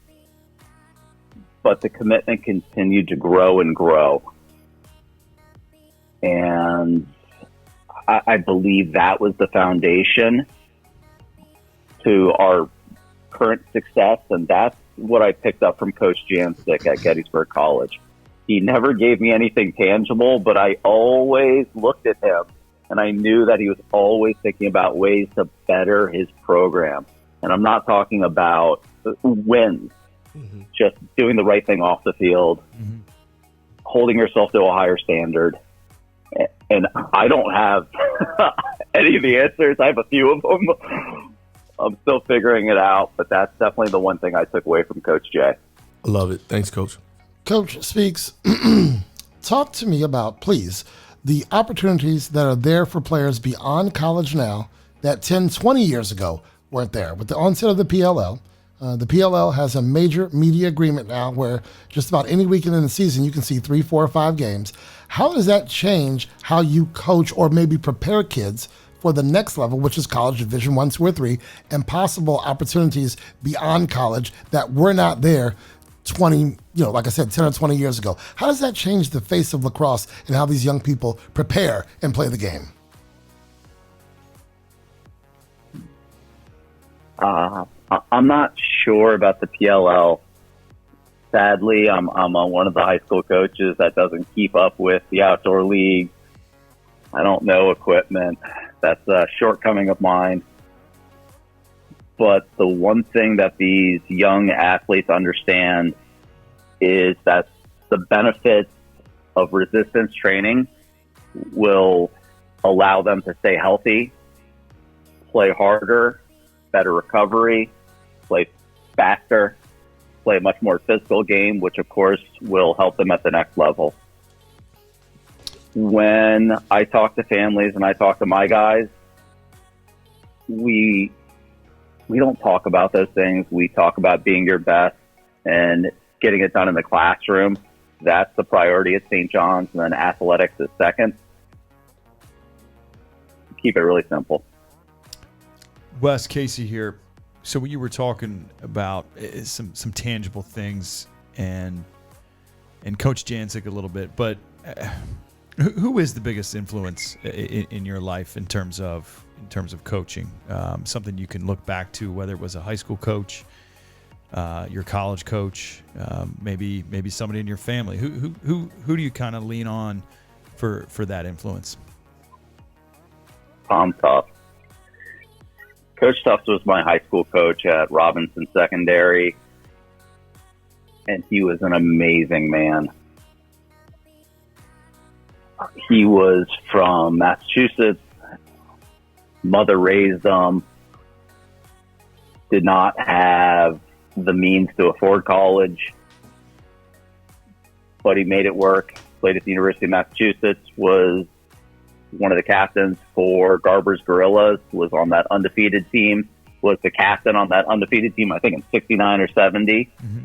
but the commitment continued to grow and grow. And I believe that was the foundation to our current success. And that's what I picked up from Coach Jancic at Gettysburg College. He never gave me anything tangible, but I always looked at him and I knew that he was always thinking about ways to better his program. And I'm not talking about wins, just doing the right thing off the field, holding yourself to a higher standard. And I don't have any of the answers. I have a few of them. I'm still figuring it out, but that's definitely the one thing I took away from Coach J. I love it. Thanks, Coach. Coach Speakes, talk to me about, please, the opportunities that are there for players beyond college now that 10, 20 years ago weren't there. With the onset of the PLL has a major media agreement now where just about any weekend in the season you can see 3, 4, or 5 games. How does that change how you coach or maybe prepare kids for the next level, which is college Division 1, 2, or 3, and possible opportunities beyond college that were not there 20, like I said, 10 or 20 years ago? How does that change the face of lacrosse and how these young people prepare and play the game? I'm not sure about the PLL. Sadly, I'm one of the high school coaches that doesn't keep up with the outdoor league. I don't know equipment. That's a shortcoming of mine. But the one thing that these young athletes understand is that the benefits of resistance training will allow them to stay healthy, play harder, better recovery, play faster, play a much more physical game, which of course will help them at the next level. When I talk to families and I talk to my guys, we don't talk about those things. We talk about being your best and getting it done in the classroom. That's the priority at St. John's, and then athletics is second. Keep it really simple. Wes, Casey here. So you were talking about some tangible things and Coach Jancic a little bit, but who is the biggest influence in your life in terms of coaching? Something you can look back to, whether it was a high school coach, your college coach, maybe somebody in your family. Who do you kind of lean on for that influence? Tom Tuff. Coach Tufts was my high school coach at Robinson Secondary, and he was an amazing man. He was from Massachusetts. Mother raised him. Did not have the means to afford college, but he made it work. Played at the University of Massachusetts, was one of the captains for Garber's Gorillas, was on that undefeated team, was the captain on that undefeated team, I think in 69 or 70. Mm-hmm.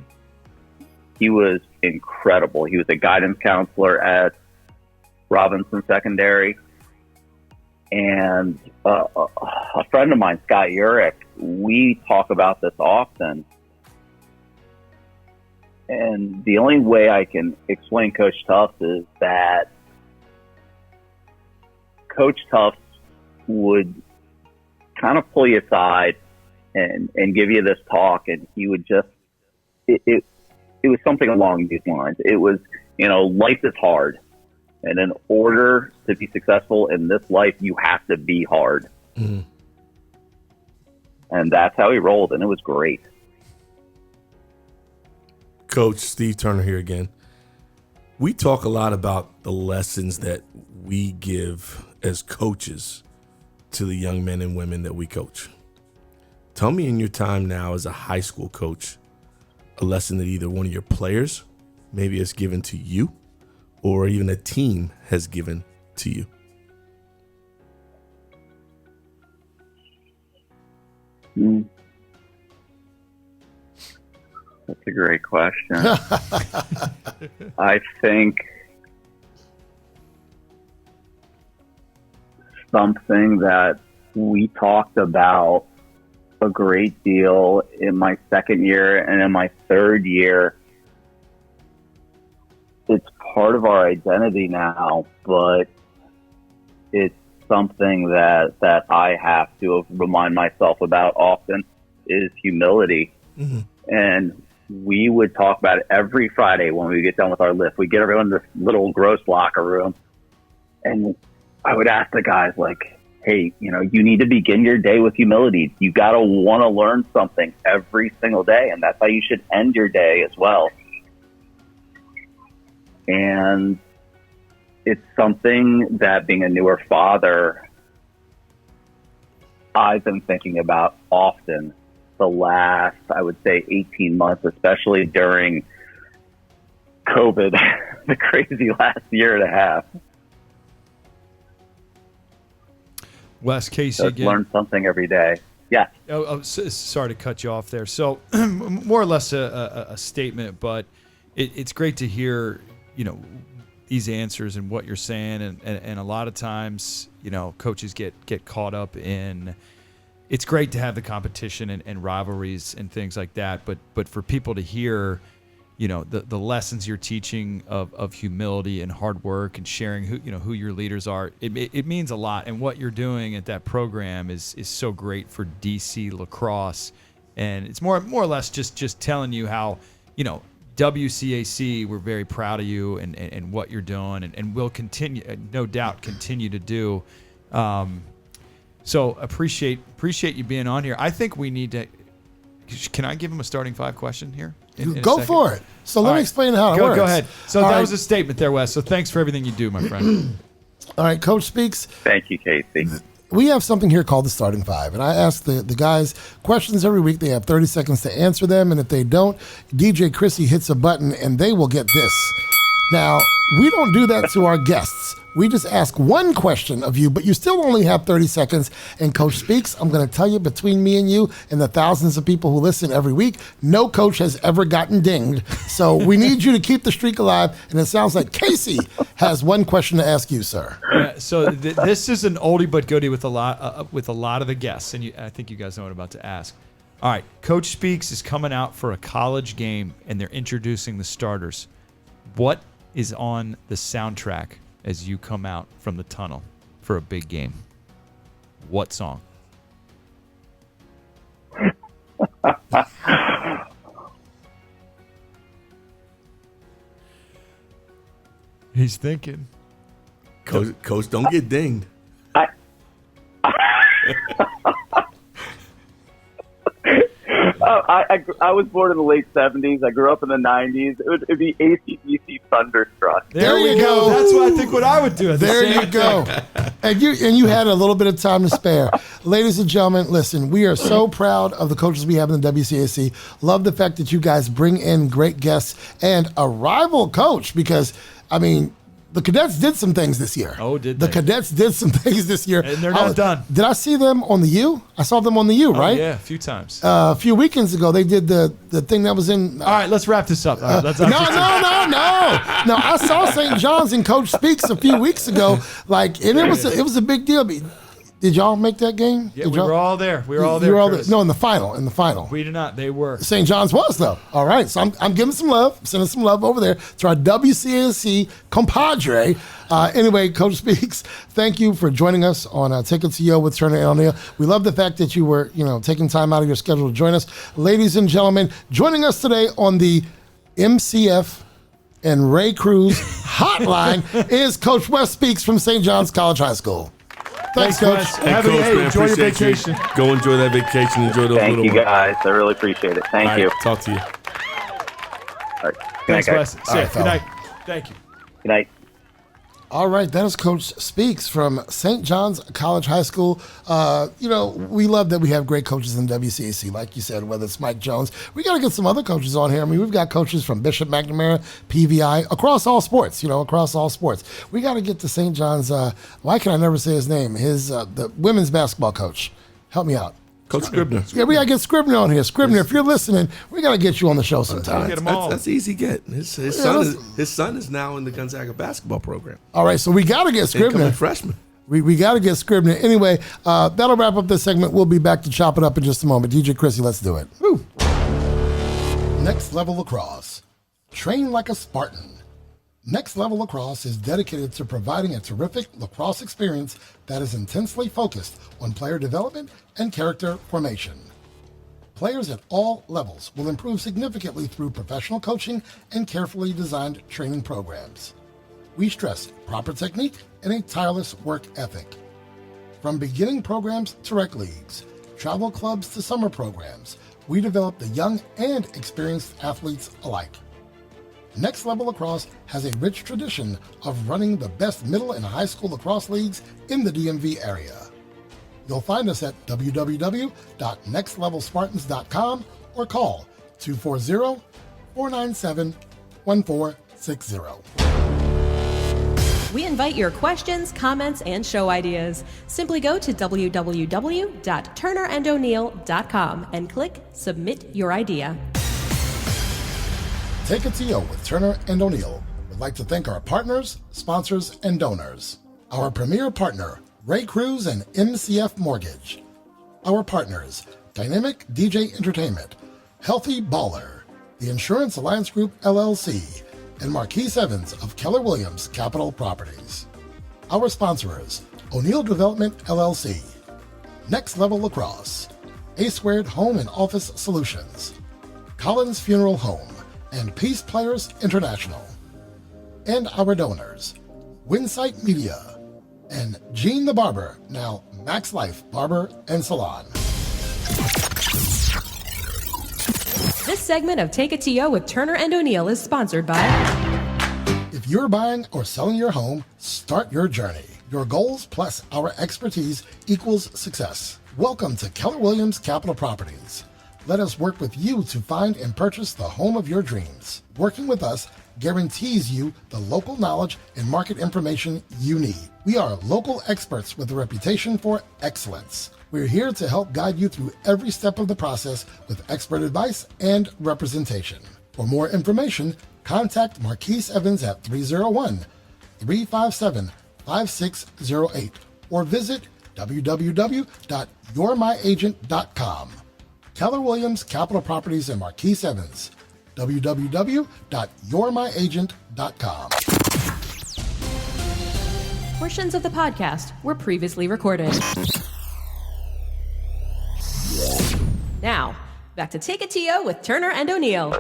He was incredible. He was a guidance counselor at Robinson Secondary. And a friend of mine, Scott Urich, we talk about this often. And the only way I can explain Coach Tufts is that Coach Tufts would kind of pull you aside and give you this talk, and he would just, it was something along these lines. It was, life is hard. And in order to be successful in this life, you have to be hard. Mm-hmm. And that's how he rolled, and it was great. Coach Steve Turner here again. We talk a lot about the lessons that we give as coaches to the young men and women that we coach. Tell me, in your time now as a high school coach, a lesson that either one of your players maybe has given to you or even a team has given to you. That's a great question. I think something that we talked about a great deal in my second year and in my third year. It's part of our identity now, but it's something that I have to remind myself about often is humility. Mm-hmm. And we would talk about it every Friday when we get done with our lift. We get everyone in this little gross locker room, and I would ask the guys, like, hey, you need to begin your day with humility. You got to want to learn something every single day, and that's how you should end your day as well. And it's something that, being a newer father, I've been thinking about often the last, I would say, 18 months, especially during COVID, the crazy last year and a half. Wes, Casey so again. Learn something every day. Yeah. Sorry to cut you off there. So more or less a statement, but it's great to hear, these answers and what you're saying. And a lot of times, coaches get caught up in, it's great to have the competition and rivalries and things like that. But for people to hear, the lessons you're teaching of humility and hard work and sharing who your leaders are, it means a lot. And what you're doing at that program is so great for DC lacrosse. And it's more or less just telling you how, WCAC, we're very proud of you and what you're doing and will continue, no doubt, continue to do. So appreciate you being on here. I think we need to. Can I give him a starting five question here? Go for it. So let me explain how it works. Go ahead. So that was a statement there, Wes. So thanks for everything you do, my friend. All right, Coach Speaks. Thank you, Casey. We have something here called the starting five, and I ask the guys questions every week. They have 30 seconds to answer them, and if they don't, DJ Krissy hits a button, and they will get this. Now, we don't do that to our guests. We just ask one question of you, but you still only have 30 seconds. And Coach Speaks, I'm going to tell you, between me and you and the thousands of people who listen every week, no coach has ever gotten dinged. So we need you to keep the streak alive. And it sounds like Casey has one question to ask you, sir. Yeah, so this is an oldie but goodie with a lot of the guests, and I think you guys know what I'm about to ask. All right, Coach Speaks is coming out for a college game, and they're introducing the starters. What is on the soundtrack as you come out from the tunnel for a big game? What song? He's thinking. Coach, don't get dinged. I was born in the late 70s. I grew up in the 90s. It'd be AC/DC Thunderstruck. There we go. That's what I would do. There you go. And you had a little bit of time to spare. Ladies and gentlemen, listen, we are so proud of the coaches we have in the WCAC. Love the fact that you guys bring in great guests and a rival coach because, the cadets did some things this year. Oh, did they? The cadets did some things this year. And they're not done. Did I see them on the U? I saw them on the U, right? Yeah, a few times. A few weekends ago, they did the thing that was in... All right, let's wrap this up. No. No, I saw St. John's and Coach Speaks a few weeks ago, and it was a big deal. Did y'all make that game? Yeah, we were all there. We were all there. You were all there. No, in the final. We did not. They were. St. John's was, though. All right. So I'm giving some love, sending some love over there to our WCAC compadre. Anyway, Coach Speaks, thank you for joining us on Take It to Yo with Turner and O'Neill. We love the fact that you were, taking time out of your schedule to join us. Ladies and gentlemen, joining us today on the MCF and Ray Cruz hotline is Coach Wes Speaks from St. John's College High School. Thanks, Coach. Enjoy your vacation. Go enjoy that vacation. Enjoy those Thank little you, ones. guys. I really appreciate it. Thank you. Talk to you. All right. Good Thanks, night, Wes. guys. Good night. Thank you. Good night. All right, that is Coach Speaks from St. John's College High School. We love that we have great coaches in WCAC, like you said, whether it's Mike Jones. We got to get some other coaches on here. I mean, we've got coaches from Bishop McNamara, PVI, across all sports, across all sports. We got to get to St. John's, why can I never say his name? The women's basketball coach. Help me out. Coach Scribner. Yeah, we got to get Scribner on here. Scribner, if you're listening, we got to get you on the show sometime. That's easy get. His son is now in the Gonzaga basketball program. All right, so we got to get Scribner. Incoming freshman. We got to get Scribner. Anyway, that'll wrap up this segment. We'll be back to chop it up in just a moment. DJ Krissy, let's do it. Woo. Next Level Lacrosse. Train like a Spartan. Next Level Lacrosse is dedicated to providing a terrific lacrosse experience that is intensely focused on player development and character formation. Players at all levels will improve significantly through professional coaching and carefully designed training programs. We stress proper technique and a tireless work ethic. From beginning programs to rec leagues, travel clubs to summer programs, we develop the young and experienced athletes alike. Next Level Lacrosse has a rich tradition of running the best middle and high school lacrosse leagues in the DMV area. You'll find us at www.nextlevelspartans.com or call 240-497-1460. We invite your questions, comments, and show ideas. Simply go to www.turnerandoneal.com and click Submit Your Idea. Take It to You with Turner and O'Neill would like to thank our partners, sponsors, and donors. Our premier partner, Ray Cruz and MCF Mortgage. Our partners, Dynamic DJ Entertainment, Healthy Baller, the Insurance Alliance Group LLC, and Marquise Evans of Keller Williams Capital Properties. Our sponsors, O'Neill Development LLC, Next Level Lacrosse, A Squared Home and Office Solutions, Collins Funeral Home, and Peace Players International. And our donors, Winsight Media, and Gene the Barber, now Max Life Barber and Salon. This segment of Take It to You with Turner and O'Neill is sponsored by... If you're buying or selling your home, start your journey. Your goals plus our expertise equals success. Welcome to Keller Williams Capital Properties. Let us work with you to find and purchase the home of your dreams. Working with us guarantees you the local knowledge and market information you need. We are local experts with a reputation for excellence. We're here to help guide you through every step of the process with expert advice and representation. For more information, contact Marquise Evans at 301-357-5608 or visit www.yourmyagent.com. Keller Williams Capital Properties and Marquise Evans. www.yourmyagent.com. Portions of the podcast were previously recorded. Now, back to Take It to You with Turner and O'Neill.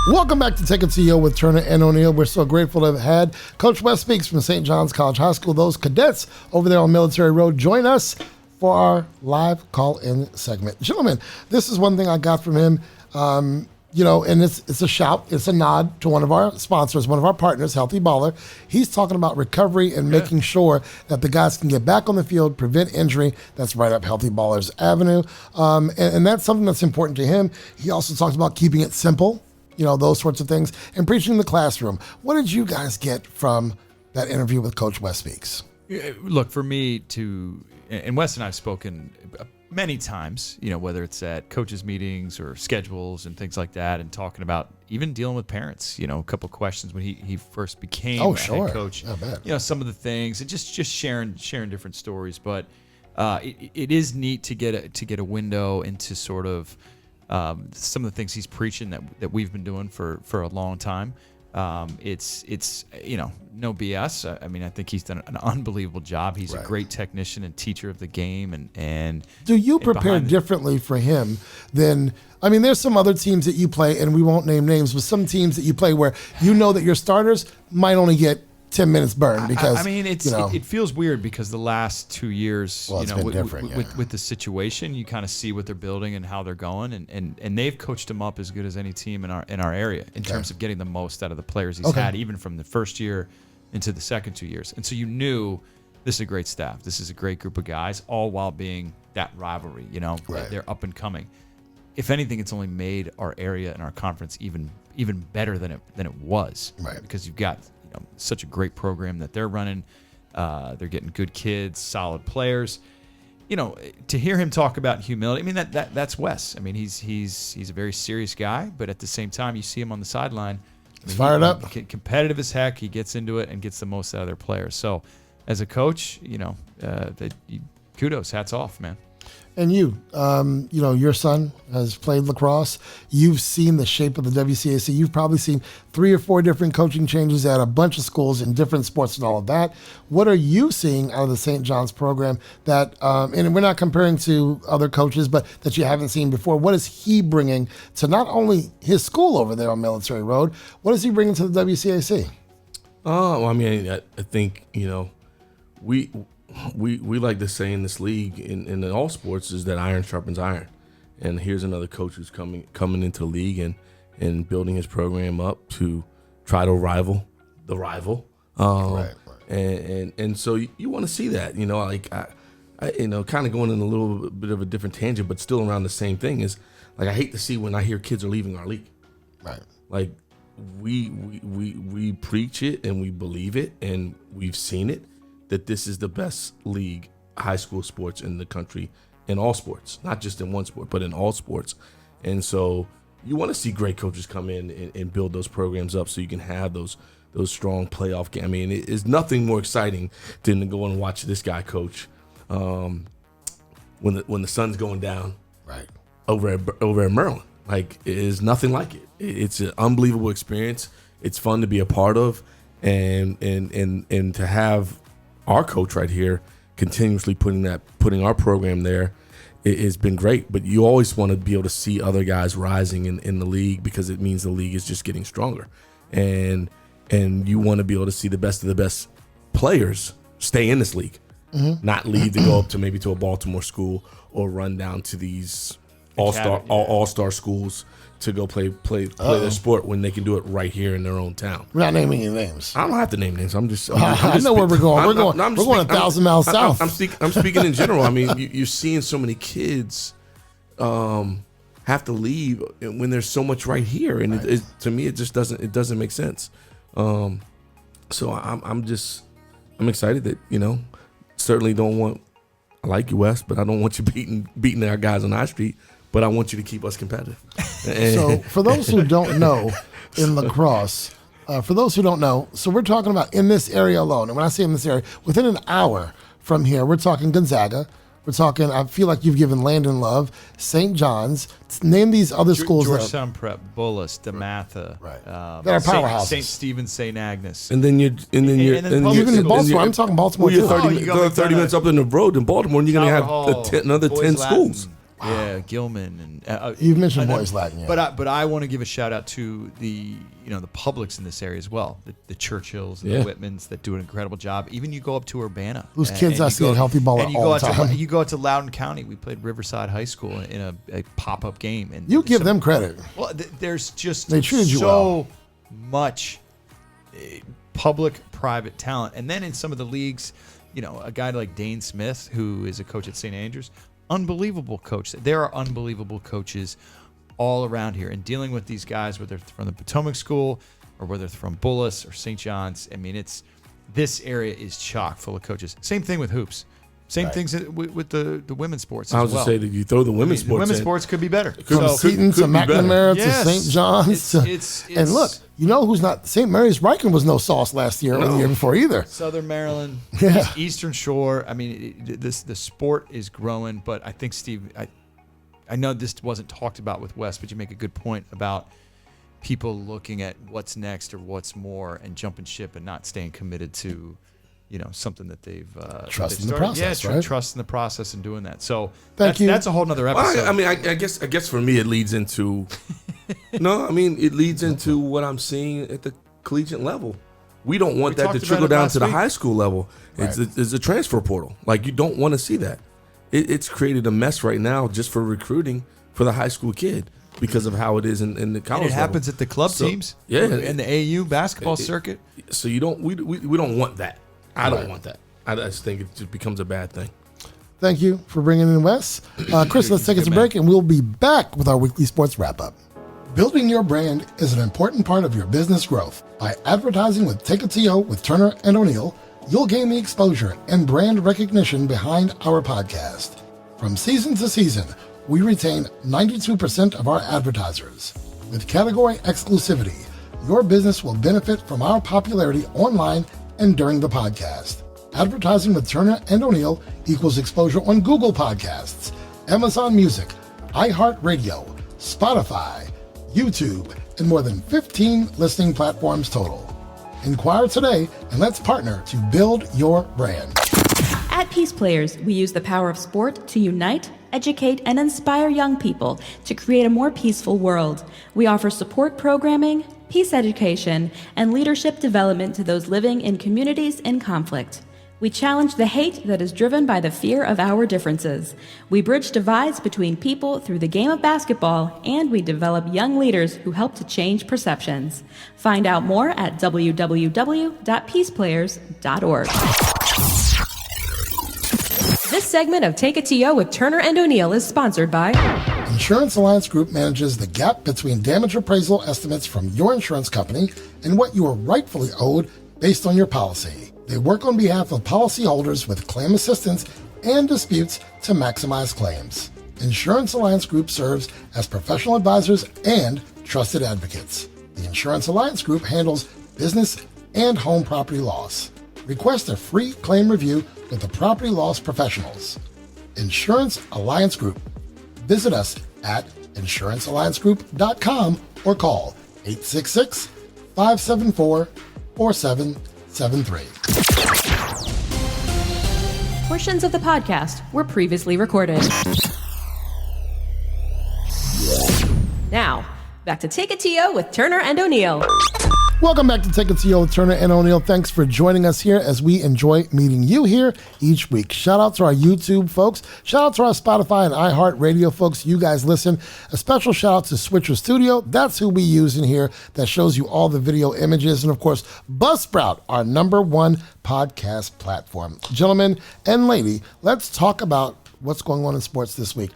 Welcome back to Take It to You with Turner and O'Neill. We're so grateful to have had Coach Wes Speaks from St. John's College High School. Those cadets over there on Military Road join us for our live call-in segment. Gentlemen, this is one thing I got from him, and it's a shout, it's a nod to one of our sponsors, one of our partners, Healthy Baller. He's talking about recovery and making sure that the guys can get back on the field, prevent injury. That's right up Healthy Baller's avenue, and that's something that's important to him. He also talks about keeping it simple, those sorts of things, and preaching in the classroom. What did you guys get from that interview with Coach Wes Speaks? Look, for me and Wes and I have spoken many times, whether it's at coaches' meetings or schedules and things like that, and talking about even dealing with parents, a couple of questions when he first became a head coach. Some of the things and just sharing different stories. But it is neat to get a window into sort of some of the things he's preaching that we've been doing for a long time. It's no BS. I mean, I think he's done an unbelievable job. He's a great technician and teacher of the game. And do you prepare differently for him than? I mean, there's some other teams that you play, and we won't name names, but some teams that you play where that your starters might only get 10 minutes burned because it feels weird because the last 2 years, it's been different, with the situation, you kind of see what they're building and how they're going, and they've coached him up as good as any team in our area in terms of getting the most out of the players he's had, even from the first year into the second 2 years. And so you knew this is a great staff. This is a great group of guys, all while being that rivalry, Right. They're up and coming. If anything, it's only made our area and our conference even better than it was. Right. Because you've got such a great program that they're running. They're getting good kids, solid players. To hear him talk about humility, I mean that's Wes. I mean he's a very serious guy, but at the same time you see him on the sideline. He's fired up, competitive as heck. He gets into it and gets the most out of their players. So as a coach, kudos, hats off, man. And your son has played lacrosse. You've seen the shape of the WCAC. You've probably seen 3 or 4 different coaching changes at a bunch of schools in different sports and all of that. What are you seeing out of the St. John's program that, and we're not comparing to other coaches, but that you haven't seen before? What is he bringing to not only his school over there on Military Road, what is he bringing to the WCAC? Oh, I mean, I think, we like to say in this league, in all sports, is that iron sharpens iron. And here's another coach who's coming into the league and building his program up to try to rival the rival. Right. And so you want to see that, I kind of going in a little bit of a different tangent, but still around the same thing is, like, I hate to see when I hear kids are leaving our league. Right. Like, we preach it and we believe it and we've seen it, that this is the best league, high school sports in the country, in all sports, not just in one sport, but in all sports. And so you want to see great coaches come in and build those programs up so you can have those strong playoff games. I mean, it is nothing more exciting than to go and watch this guy coach when the sun's going down, right, over at Maryland. Like, it is nothing like it. It's an unbelievable experience. It's fun to be a part of, and to have our coach right here continuously putting our program there, it's been great. But you always want to be able to see other guys rising in the league, because it means the league is just getting stronger, and you want to be able to see the best of the best players stay in this league, not leave to go up to a Baltimore school or run down to these all-star schools to go play their sport when they can do it right here in their own town. We're not naming any names. I don't have to name names. I know where we're going. We're going 1,000 miles south. I'm speaking in general. I mean, you're seeing so many kids have to leave when there's so much right here, and right. To me, it just doesn't make sense. So I'm excited that certainly don't want. I like you, Wes, but I don't want you beating our guys on our street. But I want you to keep us competitive. So for those who don't know, in lacrosse, so we're talking about in this area alone. And when I say in this area, within an hour from here, we're talking Gonzaga. We're talking, I feel like you've given Landon Love, St. John's. Name these other schools. Georgetown Prep, Bullis, DeMatha. Right. That are powerhouses. St. Stephen's, St. Agnes. And then even in Baltimore. I'm talking Baltimore too. You're 30 minutes up in the road in Baltimore, and you're going to have another 10 schools. Wow. Yeah, Gilman and you've mentioned Boys Latin, yeah. But I want to give a shout out to the publics in this area as well, the Churchills and the Whitmans that do an incredible job. Even you go up to Urbana, whose kids I see in healthy ball all the time. You go out to Loudoun County. We played Riverside High School in a pop-up game, and you give them credit. Well, there's just they treated you well. Much public-private talent, and then in some of the leagues, a guy like Dane Smith, who is a coach at St. Andrews. Unbelievable coach. There are unbelievable coaches all around here, and dealing with these guys, whether they're from the Potomac School or whether they're from Bullis or St. John's. I mean, this area is chock full of coaches. Same thing with hoops. Same things with the women's sports. I was to say that you throw the women's sports. Women's sports could be better. From Seton to McNamara to St. John's. And look, who's not? St. Mary's Riken was no sauce last year or the year before either. Southern Maryland, Eastern Shore. I mean, the sport is growing, but I think, Steve, I know this wasn't talked about with Wes, but you make a good point about people looking at what's next or what's more and jumping ship and not staying committed to something that they've trust in the process, right? Trust in the process and doing that. So Thank you. That's a whole nother episode. Well, I mean, I guess for me it leads into it leads into what I'm seeing at the collegiate level. We don't want that to trickle down to the high school level. Right. It's a transfer portal. Like, you don't want to see that. It's created a mess right now just for recruiting for the high school kid. because of how it is in the college. And it happens at the club teams. Yeah, in the AU basketball circuit. So we don't want that. I don't want that. I just think it just becomes a bad thing. Thank you for bringing in Wes. Chris, let's take us a break, and we'll be back with our weekly sports wrap-up. Building your brand is an important part of your business growth. By advertising with Take It To You with Turner and O'Neill, you'll gain the exposure and brand recognition behind our podcast. From season to season, we retain 92% of our advertisers. With category exclusivity, your business will benefit from our popularity online and during the podcast. Advertising with Turner and O'Neill equals exposure on Google Podcasts, Amazon Music, iHeartRadio, Spotify, YouTube, and more than 15 listening platforms total. Inquire today and let's partner to build your brand. At Peace Players, we use the power of sport to unite, educate, and inspire young people to create a more peaceful world. We offer support programming, peace education, and leadership development to those living in communities in conflict. We challenge the hate that is driven by the fear of our differences. We bridge divides between people through the game of basketball, and we develop young leaders who help to change perceptions. Find out more at www.peaceplayers.org. This segment of Take It To You with Turner and O'Neill is sponsored by Insurance Alliance Group manages the gap between damage appraisal estimates from your insurance company and what you are rightfully owed based on your policy. They work on behalf of policyholders with claim assistance and disputes to maximize claims. Insurance Alliance Group serves as professional advisors and trusted advocates. The Insurance Alliance Group handles business and home property loss. Request a free claim review with the property loss professionals. Insurance Alliance Group. Visit us at insurancealliancegroup.com or call 866-574-4773. portions of the podcast were previously recorded. Now, back to Take It To You with Turner and O'Neill. Welcome back to Take It To You with Turner and O'Neill. Thanks for joining us here as we enjoy meeting you here each week. Shout out to our YouTube folks. Shout out to our Spotify and iHeartRadio folks. You guys listen. A special shout out to Switcher Studio. That's who we use in here. That shows you all the video images. And of course, Buzzsprout, our #1 podcast platform. Gentlemen and lady, let's talk about what's going on in sports this week.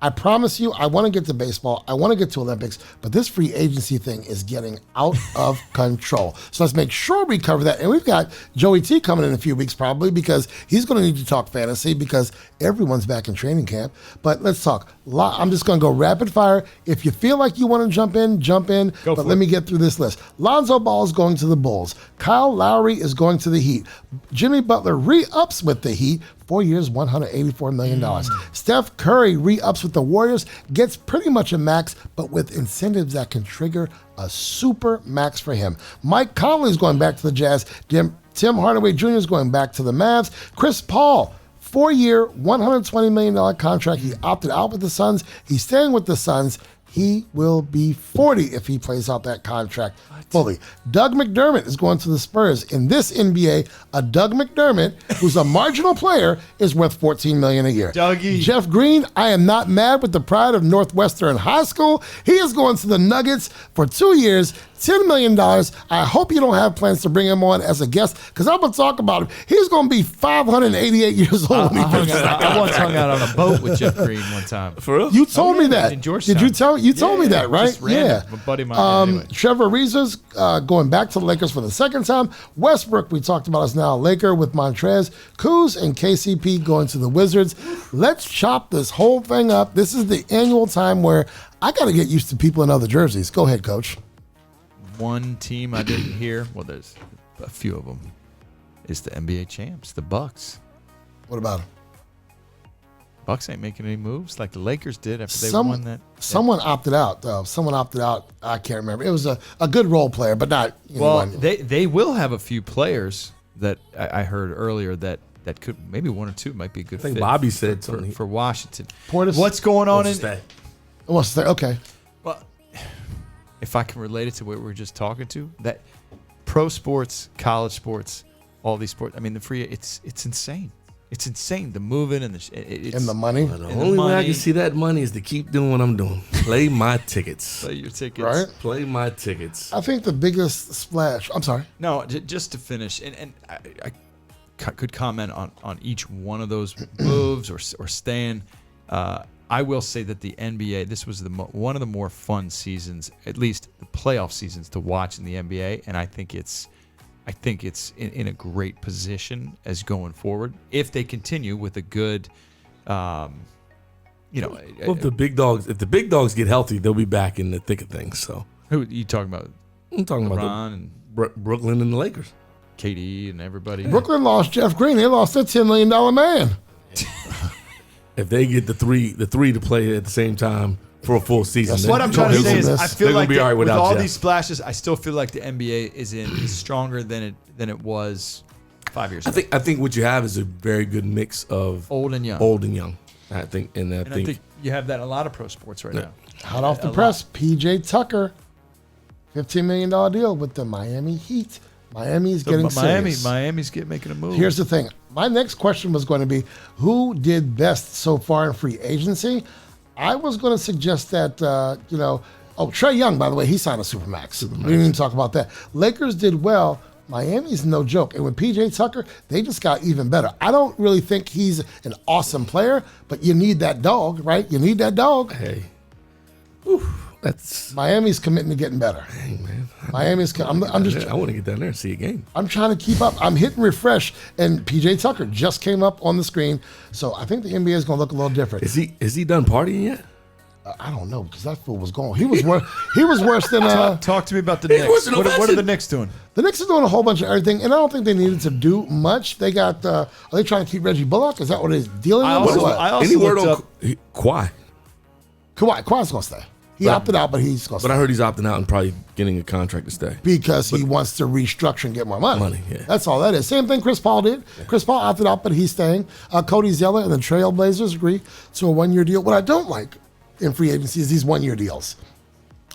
I promise you, I want to get to baseball. I want to get to Olympics, but this free agency thing is getting out of control. So let's make sure we cover that. And we've got Joey T coming in a few weeks probably because he's going to need to talk fantasy because everyone's back in training camp. But let's talk. I'm just going to go rapid fire. If you feel like you want to jump in, jump in. But let me get through this list. Lonzo Ball is going to the Bulls. Kyle Lowry is going to the Heat. Jimmy Butler re-ups with the Heat. 4 years, $184 million. Steph Curry re-ups with the Warriors, gets pretty much a max, but with incentives that can trigger a super max for him. Mike Conley is going back to the Jazz. Tim Hardaway Jr. is going back to the Mavs. Chris Paul, 4-year, $120 million contract. He opted out with the Suns. He's staying with the Suns. He will be 40 if he plays out that contract fully. Doug McDermott is going to the Spurs. In this NBA, a Doug McDermott, who's a marginal player, is worth $14 million a year. Dougie. Jeff Green, I am not mad with the pride of Northwestern High School. He is going to the Nuggets for 2 years, $10 million. I hope you don't have plans to bring him on as a guest because I'm going to talk about him. He's going to be 588 years old when he finishes that I once hung out on a boat with Jeff Green one time. For real? You told me that. In Georgetown. Did you tell? You told me that, right? Just random. A buddy of mine. Anyway. Trevor Ariza's going back to the Lakers for the second time. Westbrook, we talked about, is now a Laker with Montrez. Kuz and KCP going to the Wizards. Let's chop this whole thing up. This is the annual time where I got to get used to people in other jerseys. Go ahead, Coach. One team I didn't hear, well, there's a few of them, is the NBA champs, the Bucks. What about them? Bucks ain't making any moves like the Lakers did after they won that. Someone opted out, though. Someone opted out. I can't remember. It was a good role player, but not anyone. Well, they will have a few players that I heard earlier that could, maybe one or two might be a good fit. I think Bobby said something. For Washington. Portis? What's going on What's that? Okay. Well, if I can relate it to what we were just talking to, that pro sports, college sports, all these sports, I mean, it's insane. It's insane. The moving and and the money. The only way I can see that money is to keep doing what I'm doing. Play my tickets. Play your tickets. Right? Play my tickets. I think the biggest splash. I'm sorry. No, just to finish, and I could comment on each one of those moves or staying. I will say that the NBA, this was one of the more fun seasons, at least the playoff seasons, to watch in the NBA, and I think it's in a great position as going forward if they continue with a good, Well, if the big dogs get healthy, they'll be back in the thick of things. So who are you talking about? I'm talking LeBron about and Brooklyn and the Lakers. KD and everybody. Brooklyn lost Jeff Green. They lost their $10 million man. If they get the three to play at the same time for a full season, What I'm trying to say is, I feel like be all right with without all Jeff. these splashes, I still feel like the NBA is stronger than it was 5 years ago. I think what you have is a very good mix of Old and young. I think, I think you have that in a lot of pro sports right now. Hot off the press, PJ Tucker, $15 million deal with the Miami Heat. Miami's getting serious. Miami's making a move. Here's the thing. My next question was going to be, who did best so far in free agency? I was going to suggest that, Trae Young, by the way, he signed a Supermax. We didn't even talk about that. Lakers did well. Miami's no joke. And with PJ Tucker, they just got even better. I don't really think he's an awesome player, but you need that dog, right? You need that dog. Hey. Miami's committing to getting better. Hey, man. I want to get down there and see a game. I'm trying to keep up. I'm hitting refresh, and PJ Tucker just came up on the screen. So I think the NBA is going to look a little different. Is he done partying yet? I don't know, because that fool was gone. He was worse than. Talk to me about the Knicks. What are the Knicks doing? The Knicks are doing a whole bunch of everything, and I don't think they needed to do much. They got. Are they trying to keep Reggie Bullock? Is that what they're dealing with? I also Any word looked on up Kawhi? Kawhi's going to stay. He opted out, but he's going to stay. But I heard he's opting out and probably getting a contract to stay. Because he wants to restructure and get more money. Yeah. That's all that is. Same thing Chris Paul did. Yeah. Chris Paul opted out, but he's staying. Cody Zeller and the Trailblazers agree to a 1-year deal. What I don't like in free agency is these 1-year deals.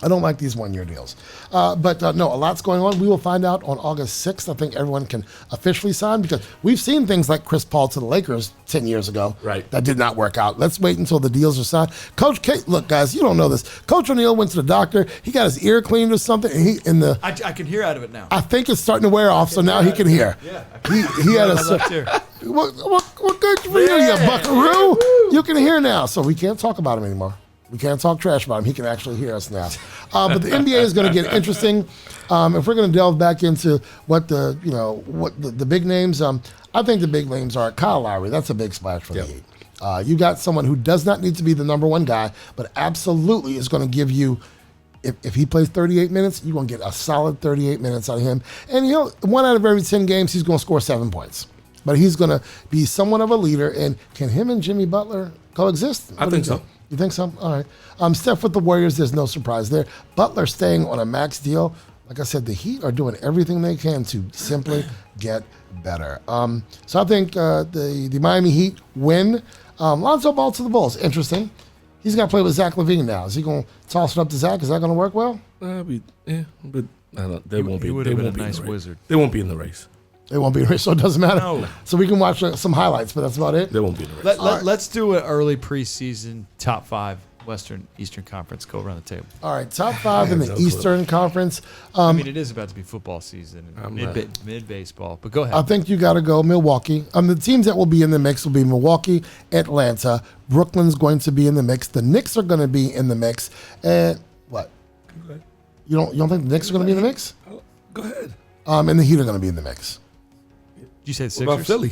I don't like these 1-year deals. But a lot's going on. We will find out on August 6th. I think everyone can officially sign, because we've seen things like Chris Paul to the Lakers 10 years ago. Right. That did not work out. Let's wait until the deals are signed. Coach K, look, guys, you don't know this. Coach O'Neal went to the doctor. He got his ear cleaned or something. And I can hear out of it now. I think it's starting to wear off, so now he can hear. Yeah. He had what good for you, you buckaroo? You can hear now, so we can't talk about him anymore. We can't talk trash about him. He can actually hear us now. But the NBA is going to get interesting. If we're going to delve back into what the big names, I think the big names are Kyle Lowry. That's a big splash for the Heat. You got someone who does not need to be the number one guy, but absolutely is going to give you, if he plays 38 minutes, you're going to get a solid 38 minutes out of him. And 1 out of every 10 games, he's going to score 7 points. But he's going to be somewhat of a leader. And can him and Jimmy Butler coexist? I think so. You think so? All right. Steph with the Warriors, there's no surprise there. Butler staying on a max deal. Like I said, the Heat are doing everything they can to simply get better. So I think the Miami Heat win. Lonzo Ball to the Bulls. Interesting. He's going to play with Zach LaVine now. Is he going to toss it up to Zach? Is that going to work well? But they won't be. He would They have been won't a be nice in the race. wizard. They won't be in the race. They won't be in the race, so it doesn't matter. No. So we can watch some highlights, but that's about it. They won't be in the race. Let's do an early preseason top 5 Western Eastern Conference. Go around the table. All right, top 5 in the Eastern Conference. It is about to be football season, mid baseball. But go ahead. I think you got to go Milwaukee. The teams that will be in the mix will be Milwaukee, Atlanta. Brooklyn's going to be in the mix. The Knicks are going to be in the mix. And what? Okay. You don't think the Knicks are going to be in the mix? Go ahead. And the Heat are going to be in the mix. Did you say the Sixers? What about Philly?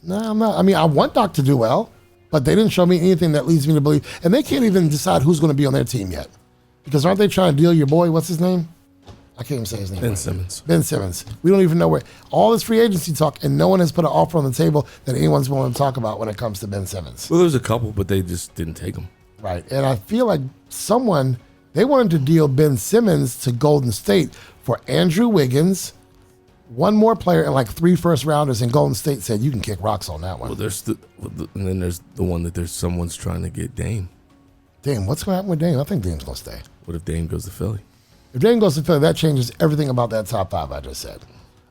No, I'm not. I mean, I want Doc to do well, but they didn't show me anything that leads me to believe. And they can't even decide who's going to be on their team yet. Because aren't they trying to deal your boy, what's his name? I can't even say his name. Ben Simmons. Ben Simmons. We don't even know where. All this free agency talk, and no one has put an offer on the table that anyone's willing to talk about when it comes to Ben Simmons. Well, there's a couple, but they just didn't take them. Right. And I feel like they wanted to deal Ben Simmons to Golden State for Andrew Wiggins, one more player, and like 3 first-rounders, and Golden State said, you can kick rocks on that one. Well, and then there's the one that someone's trying to get Dame. Dame, what's going to happen with Dame? I think Dame's going to stay. What if Dame goes to Philly? If Dame goes to Philly, that changes everything about that top 5 I just said.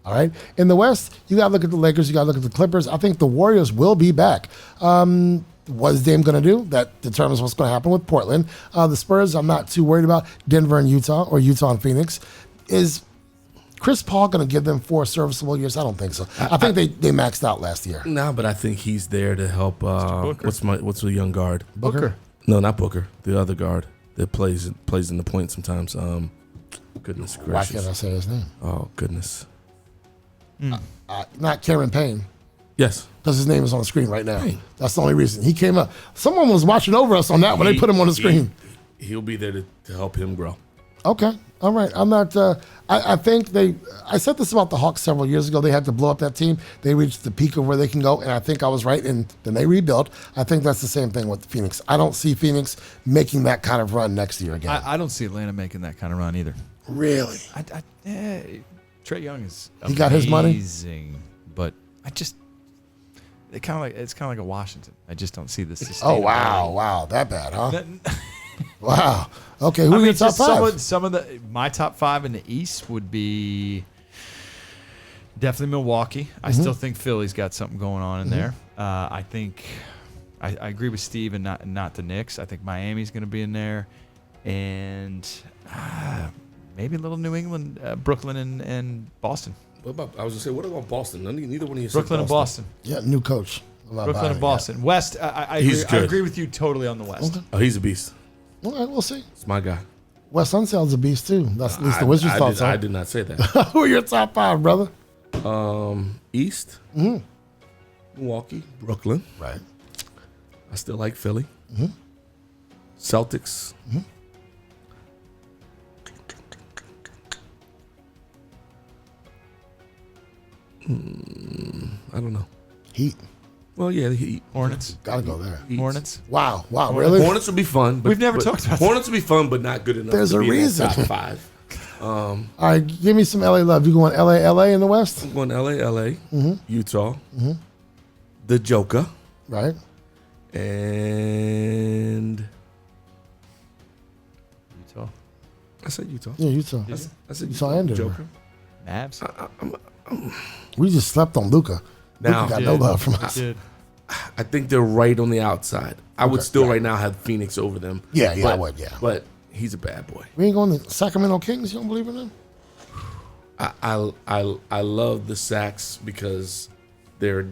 All right. In the West, you got to look at the Lakers. You got to look at the Clippers. I think the Warriors will be back. What is Dame going to do? That determines what's going to happen with Portland. The Spurs, I'm not too worried about. Denver and Utah, or Utah and Phoenix. Is Chris Paul going to give them 4 serviceable years? I don't think so. I think they maxed out last year. No, but I think he's there to help. What's the young guard? Booker? No, not Booker. The other guard that plays in the point sometimes. Goodness gracious. Why can't I say his name? Oh, goodness. Not Cameron Payne. Yes. Because his name is on the screen right now. Payne. That's the only reason. He came up. Someone was watching over us on that when they put him on the screen. He'll be there to help him grow. Okay. All right. I'm not. I think I said this about the Hawks several years ago. They had to blow up that team. They reached the peak of where they can go, and I think I was right. And then they rebuilt. I think that's the same thing with Phoenix. I don't see Phoenix making that kind of run next year again. I don't see Atlanta making that kind of run either. Really? Trae Young is he got his money, amazing, but it's kind of like a Washington. I just don't see this. Oh wow, that bad, huh? Wow. Okay, who are your top 5? Some of my top 5 in the East would be definitely Milwaukee. I still think Philly's got something going on in there. I think I agree with Steve and not the Knicks. I think Miami's going to be in there, and maybe a little New England, Brooklyn and Boston. I was going to say, what about Boston? Neither one of you said Brooklyn and Boston. Yeah, new coach. Brooklyn and Boston. West, I agree with you totally on the West. Okay. Oh, he's a beast. All right, we'll see. It's my guy. Wes Unseld's a beast too. That's at least the Wizards thought so. I did not say that. Who are your top 5, brother? East, Milwaukee, Brooklyn. Right. I still like Philly. Celtics. I don't know. Heat. Well, yeah, the Heat. Hornets. Gotta go there. Heat. Hornets. Wow, really? Hornets would be fun. We've never talked about Hornets would be fun, but not good enough. There's to a be reason. In the top 5. All right, give me some LA love. You going LA in the West? I'm going LA, Utah, the Joker, right, and Utah. I said Utah. Yeah, Utah. I said Utah and Denver. Joker. Mavs. We just slept on Luka. Now, Luka got no love from us. I think they're right on the outside. I would still right now have Phoenix over them. Yeah, I would. Yeah, but he's a bad boy. We ain't going to Sacramento Kings. You don't believe in them? I love the Sacs because their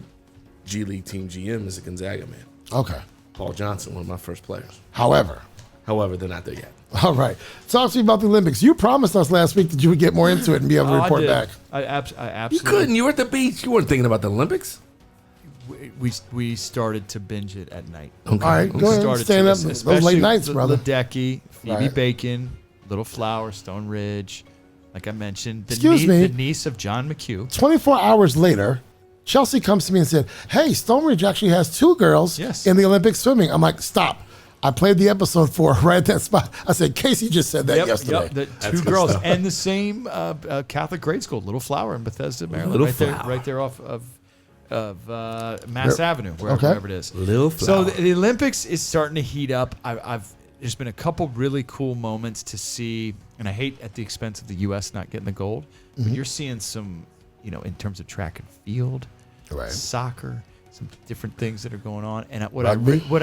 G League team GM is a Gonzaga man. Okay. Paul Johnson, one of my first players. However, they're not there yet. All right. Talk to me about the Olympics. You promised us last week that you would get more into it and be able to report back. I absolutely. You couldn't. You were at the beach. You weren't thinking about the Olympics. We started to binge it at night. Okay. All right, go ahead. Stand up. Those late nights, brother. Ledecky, Phoebe Bacon, Little Flower, Stone Ridge. Like I mentioned, the niece of John McHugh. 24 hours later, Chelsea comes to me and said, "Hey, Stone Ridge actually has 2 girls in the Olympic swimming." I'm like, "Stop." I played the episode for her right at that spot. I said, Casey just said that yesterday. Yep, the 2 girls and the same Catholic grade school, Little Flower in Bethesda, Maryland, right there off of Mass Avenue, wherever it is. Little Flower. So the Olympics is starting to heat up. There's been a couple really cool moments to see, and I hate at the expense of the U.S. not getting the gold, but you're seeing some, in terms of track and field, soccer, some different things that are going on. And what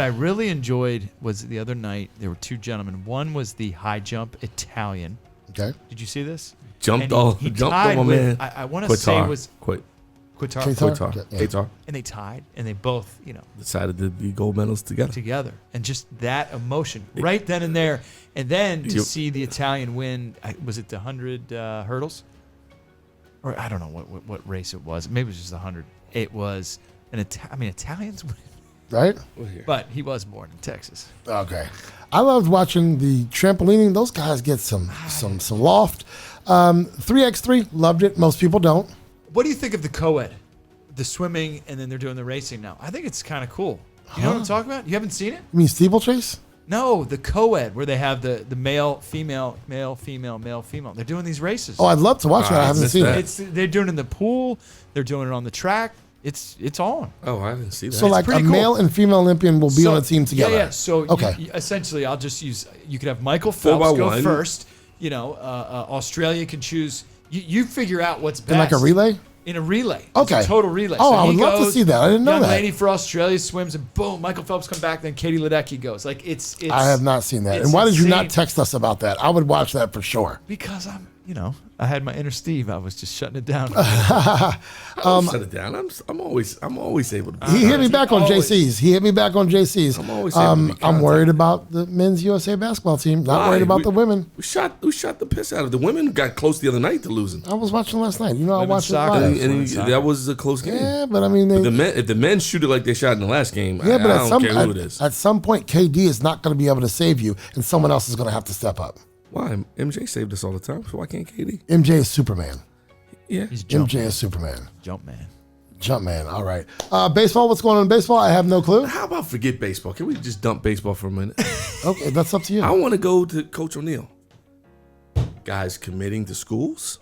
I really enjoyed was the other night there were 2 gentlemen. One was the high jump Italian. Okay. Did you see this? Jumped on my man. I want to say it was Qatar. And they tied, and they both, decided to be gold medals together. And just that emotion right then and there. And then to see the Italian win, was it the 100 hurdles? Or I don't know what race it was. Maybe it was just the 100. It was Italians win. Right? But he was born in Texas. Okay. I loved watching the trampolining. Those guys get some loft. 3x3, loved it. Most people don't. What do you think of the co-ed? The swimming, and then they're doing the racing now. I think it's kind of cool. You know what I'm talking about? You haven't seen it? You mean steeplechase? No, the co-ed, where they have the male, female, male, female, male, female. They're doing these races. Oh, I'd love to watch that. I haven't seen it. They're doing it in the pool. They're doing it on the track. It's on. Oh, I didn't see that. So like a male and female Olympian will be on a team together. Yeah. So essentially, I'll just use. You could have Michael Phelps go first. Australia can choose. You figure out what's best. In like a relay? In a relay. Okay. It's a total relay. Oh, so I would love to see that. I didn't know young that. lady for Australia swims, and boom, Michael Phelps comes back, then Katie Ledecky goes. Like, it's I have not seen that. it's And why did you not insane. text us about that? I would watch that for sure. Because I had my inner Steve. I was just shutting it down. Shut it down. I'm always able to. He hit me back on always. JC's. I'm always able to be I'm worried about the men's USA basketball team. Not Why? worried about the women. We shot the piss out of the women. Got close the other night to losing. I was watching last night. You know, I Women's watched it soccer. live. And that was a close game. Yeah, but I mean, If the men shoot it like they shot in the last game, yeah, but I don't care who it is. at some point, KD is not going to be able to save you, and someone else is going to have to step up. Why? MJ saved us all the time, so why can't KD? MJ is Superman. Yeah. He's jump MJ is Superman. man. Jumpman. All right. Baseball. What's going on in baseball? I have no clue. How about forget baseball? Can we just dump baseball for a minute? Okay, that's up to you. I want to go to Coach O'Neill. Guys committing to schools.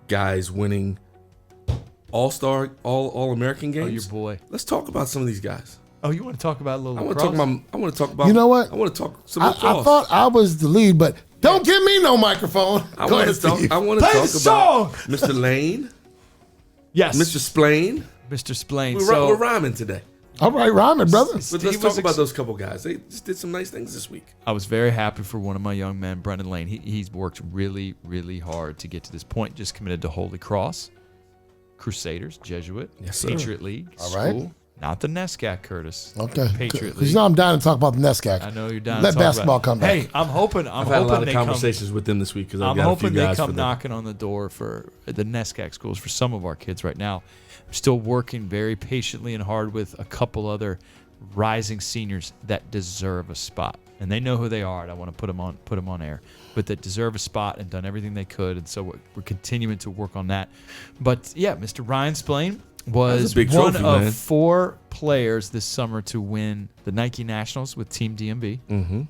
Guys winning all-star, all-American games. Oh, your boy. Let's talk about some of these guys. Oh, you want to talk about a little I want lacrosse? to talk about. You know what? I want to talk some I lacrosse. thought I was the lead, but don't give me no microphone. I Go want ahead, to talk. Steve. I want to Play talk the about song! Mr. Lane, Yes. Mr. Splain. Mr. Splain. We're rhyming today. All right, Ryman, brother. But Steve let's was talk about those couple guys. They just did some nice things this week. I was very happy for one of my young men, Brendan Lane. He's worked really, really hard to get to this point. Just committed to Holy Cross, Crusaders, Jesuit, Yes, sir. Patriot League, All right. school. Not the NESCAC, Curtis. Okay. Patriot Because League. you know I'm down to talk about the NESCAC. I know you're down. Let to talk basketball about come back. Hey, I'm hoping. I've had a lot of they conversations with them this week because I'm got a few hoping they guys come for them. knocking on the door for the NESCAC schools for some of our kids right now. I'm still working very patiently and hard with a couple other rising seniors that deserve a spot, and they know who they are. And I want to put them on air, but that deserve a spot and done everything they could, and so we're continuing to work on that. But yeah, Mr. Ryan Splain was a big one trophy, of man. 4 players this summer to win the Nike Nationals with Team DMV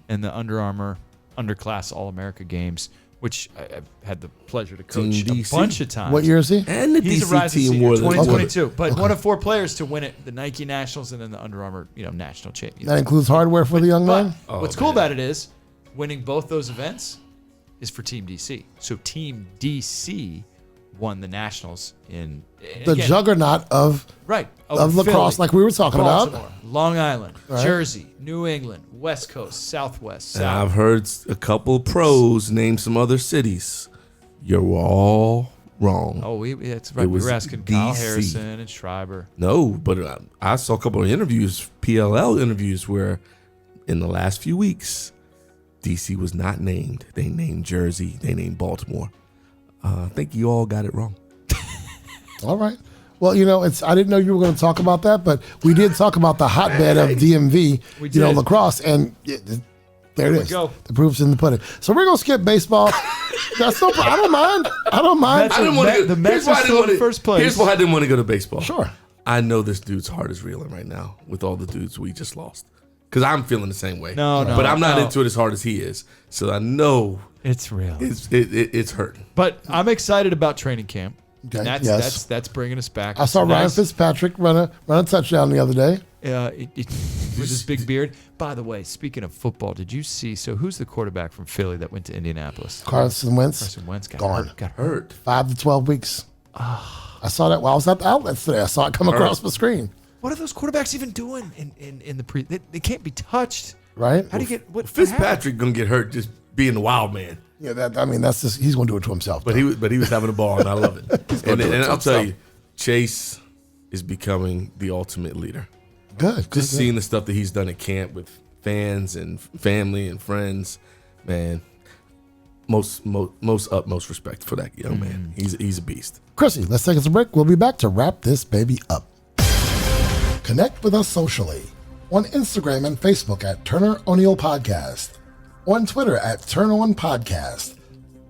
and the Under Armour Underclass All-America Games, which I've had the pleasure to coach Team a DC. bunch of times. What year is he? And the He's a DC rising team senior, wore the 2022. But one of 4 players to win it, the Nike Nationals and then the Under Armour, national championship. That includes hardware for the young But man? what's cool about it is winning both those events is for Team DC. So Team DC won the Nationals in The again, juggernaut of right of lacrosse, like we were talking about. Baltimore, Long Island, Right. Jersey, New England, West Coast, Southwest, And South. I've heard a couple pros name some other cities. You're all wrong. Oh, that's right. It We was were asking Kyle DC. Harrison and Schreiber. No, but I saw a couple of interviews, PLL interviews, where in the last few weeks, DC was not named. They named Jersey. They named Baltimore. I think you all got it wrong. All right. Well, I didn't know you were going to talk about that, but we did talk about the hotbed of DMV, We did. lacrosse, and there it we is. go. The proof's in the pudding. So we're going to skip baseball. That's no problem. I don't mind. I don't mind. Mets I didn't want to. the Mets are still in first place. Here's why I didn't want to go to baseball. Sure. I know this dude's heart is reeling right now with all the dudes we just lost. Because I'm feeling the same way. No, but I'm not no. into it as hard as he is. So I know It's real. it's hurting. But I'm excited about training camp. Okay, And yes. that's bringing us back. I saw It's Ryan nice. Fitzpatrick run a touchdown the other day. With his big beard. By the way, speaking of football, did you see? So who's the quarterback from Philly that went to Indianapolis? Carson Wentz, Carson Wentz got gone. hurt. Got hurt. 5 to 12 weeks. I saw that while I was at the outlets today. I saw it come across the screen. What are those quarterbacks even doing in the pre? They can't be touched. Right? How do you get what? Fitzpatrick gonna get hurt just being the wild man. Yeah, that's just, he's going to do it to himself. But he was having a ball, and I love it. and do it to I'll tell himself. you, Chase is becoming the ultimate leader. Good. Just seeing the stuff that he's done at camp with fans and family and friends, man. Most utmost respect for that young man. He's a beast. Krissy, let's take us a break. We'll be back to wrap this baby up. Connect with us socially on Instagram and Facebook at Turner O'Neill Podcast, on Twitter at Turn Podcast,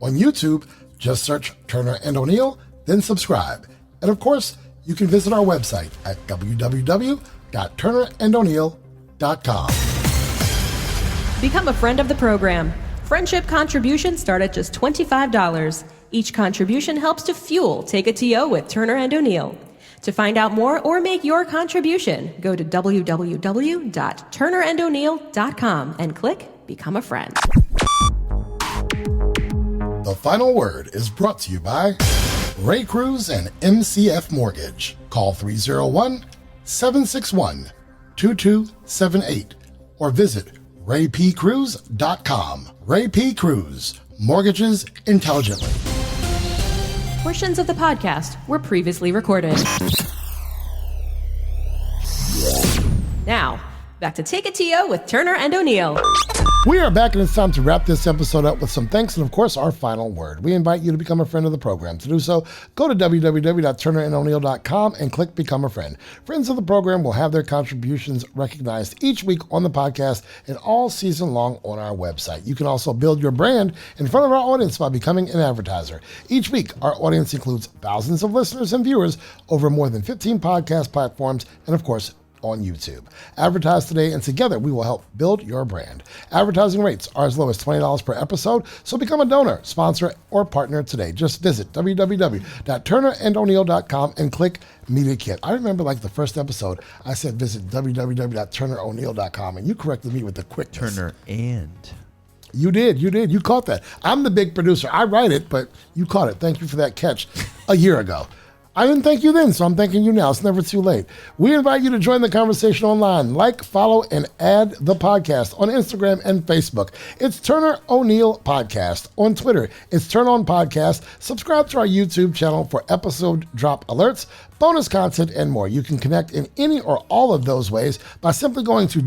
on YouTube, just search Turner and O'Neill, then subscribe. And of course, you can visit our website at www.turnerando'neill.com. Become a friend of the program. Friendship contributions start at just $25. Each contribution helps to fuel Take a TO with Turner and O'Neill. To find out more or make your contribution, go to www.turnerando'neill.com and click Become a Friend. The Final Word is brought to you by Ray Cruz and MCF Mortgage. Call 301-761-2278 or visit raypcruz.com. Ray P. Cruz, mortgages intelligently. Portions of the podcast were previously recorded. Now, back to Take It To with Turner and O'Neill. We are back, and it's time to wrap this episode up with some thanks and, of course, our final word. We invite you to become a friend of the program. To do so, go to www.turnerandoneal.com and click Become a Friend. Friends of the program will have their contributions recognized each week on the podcast and all season long on our website. You can also build your brand in front of our audience by becoming an advertiser. Each week, our audience includes thousands of listeners and viewers over more than 15 podcast platforms and, of course, on YouTube. Advertise today, and together we will help build your brand. Advertising rates are as low as $20 per episode, so become a donor, sponsor, or partner today. Just visit www.turnerandoneal.com and click Media Kit. I remember like the first episode, I said visit www.turnerandoneal.com, and you corrected me with the quickness. Turner and. You did. You caught that. I'm the big producer. I write it, but you caught it. Thank you for that catch a year ago. I didn't thank you then, so I'm thanking you now. It's never too late. We invite you to join the conversation online. Like, follow, and add the podcast on Instagram and Facebook. It's Turner O'Neill Podcast. On Twitter, it's Turn On Podcast. Subscribe to our YouTube channel for episode drop alerts, bonus content, and more. You can connect in any or all of those ways by simply going to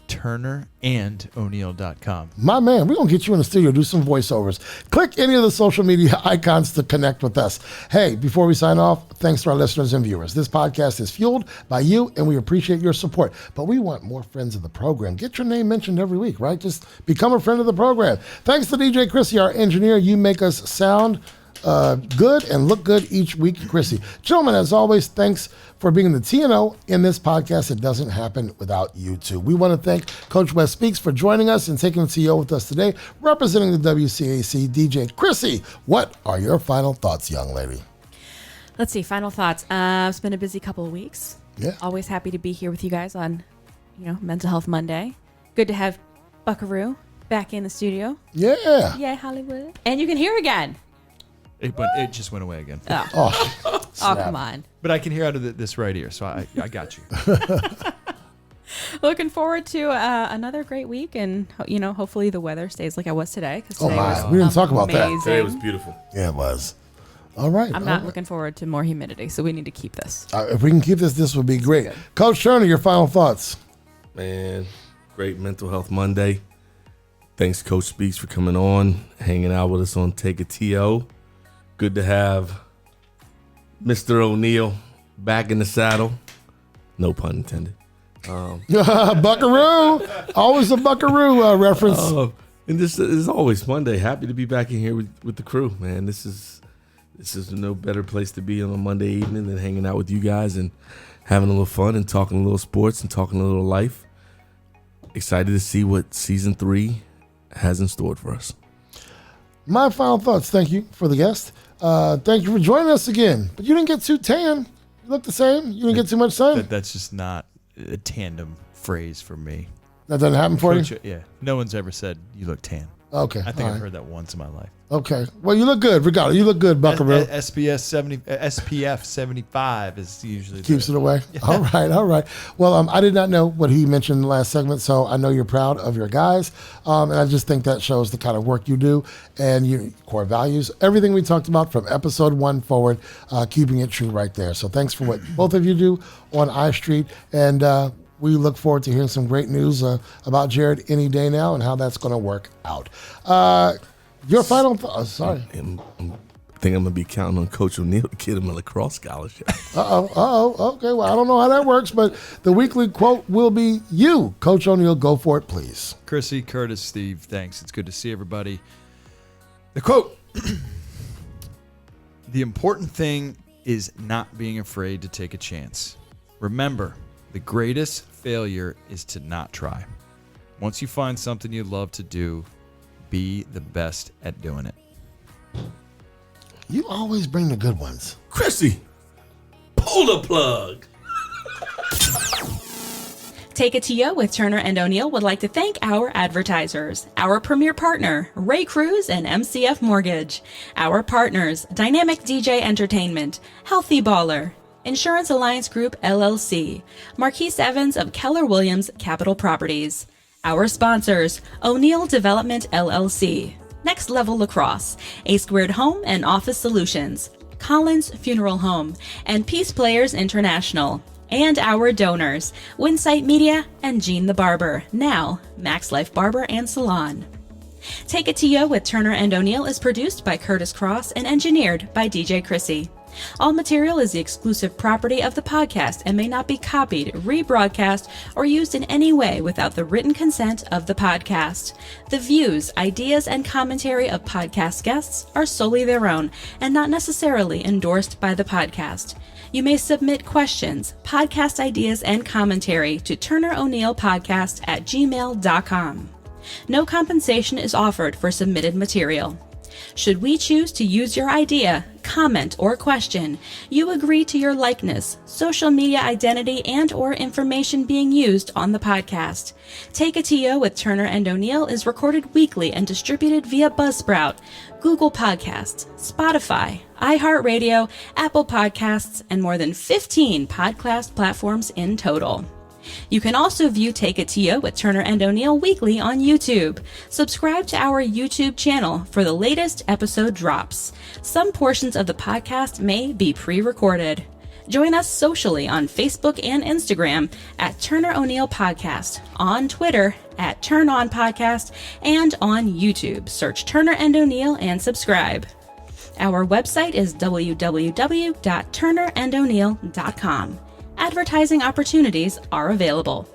.turnerandoneal.com. My man, we're going to get you in the studio, do some voiceovers. Click any of the social media icons to connect with us. Hey, before we sign off, thanks to our listeners and viewers. This podcast is fueled by you, and we appreciate your support. But we want more friends of the program. Get your name mentioned every week, right? Just become a friend of the program. Thanks to DJ Krissy, our engineer. You make us sound good and look good each week, Krissy. Gentlemen, as always, thanks for being the T&O in this podcast. It doesn't happen without you two. We want to thank Coach Wes Speaks for joining us and taking the T&O with us today, representing the WCAC. DJ Krissy, what are your final thoughts, young lady? Let's see, final thoughts. It's been a busy couple of weeks. Yeah. Always happy to be here with you guys on, Mental Health Monday. Good to have Buckaroo back in the studio. Yeah. Yay, Hollywood. And you can hear again. But it just went away again. Oh, come on. But I can hear out of this right ear, so I got you. Looking forward to another great week, and hopefully the weather stays like it was today. Oh my, we didn't talk about that. Today was beautiful. Yeah, it was. All right. I'm not looking forward to more humidity, so we need to keep this. If we can keep this would be great. Good. Coach Turner, your final thoughts. Man, great Mental Health Monday. Thanks, Coach Speaks, for coming on, hanging out with us on Take a TO. Good to have Mr. O'Neill back in the saddle. No pun intended. Buckaroo. Always a Buckaroo reference. And this is always Monday. Happy to be back in here with the crew, man. This is no better place to be on a Monday evening than hanging out with you guys and having a little fun and talking a little sports and talking a little life. Excited to see what season 3 has in store for us. My final thoughts. Thank you for the guest. Thank you for joining us again. But you didn't get too tan. You look the same. You didn't get too much sun. That's just not a tandem phrase for me. That doesn't happen for you? Yeah. No one's ever said you look tan. Okay. I think I've heard that once in my life. Okay. Well, you look good, regardless. You look good, Buckaroo. SPF 75 is usually keeps it away. All right. Well, I did not know what he mentioned in the last segment, so I know you're proud of your guys, and I just think that shows the kind of work you do and your core values. Everything we talked about from episode 1 forward, keeping it true right there. So thanks for what both of you do on I Street, and we look forward to hearing some great news about Jared any day now and how that's going to work out. Your final sorry. I think I'm going to be counting on Coach O'Neill to get him a lacrosse scholarship. Okay, well, I don't know how that works, but the weekly quote will be you. Coach O'Neill, go for it, please. Krissy, Kurtis, Steve, thanks. It's good to see everybody. The quote. The important thing is not being afraid to take a chance. Remember, the greatest failure is to not try. Once you find something you love to do, be the best at doing it. You always bring the good ones. Krissy, pull the plug. Take It to You with Turner and O'Neill would like to thank our advertisers, our premier partner, Ray Cruz and MCF Mortgage, our partners, Dynamic DJ Entertainment, Healthy Baller, Insurance Alliance Group LLC, Marquise Evans of Keller Williams Capital Properties, our sponsors, O'Neill Development LLC, Next Level Lacrosse, A Squared Home and Office Solutions, Collins Funeral Home, and Peace Players International, and our donors, Winsight Media and Gene the Barber, now Max Life Barber and Salon. Take It to You with Turner and O'Neill is produced by Kurtis Cross and engineered by DJ Krissy. All material is the exclusive property of the podcast and may not be copied, rebroadcast, or used in any way without the written consent of the podcast. The views, ideas, and commentary of podcast guests are solely their own and not necessarily endorsed by the podcast. You may submit questions, podcast ideas, and commentary to turneroneillpodcast@gmail.com. No compensation is offered for submitted material. Should we choose to use your idea, comment, or question, you agree to your likeness, social media identity, and/or information being used on the podcast. Take It to You with Turner and O'Neill is recorded weekly and distributed via Buzzsprout, Google Podcasts, Spotify, iHeartRadio, Apple Podcasts, and more than 15 podcast platforms in total. You can also view Take It to You with Turner and O'Neill weekly on YouTube. Subscribe to our YouTube channel for the latest episode drops. Some portions of the podcast may be pre-recorded. Join us socially on Facebook and Instagram at Turner O'Neill Podcast, on Twitter at Turn On Podcast, and on YouTube. Search Turner and O'Neill and subscribe. Our website is www.turnerando'neill.com. Advertising opportunities are available.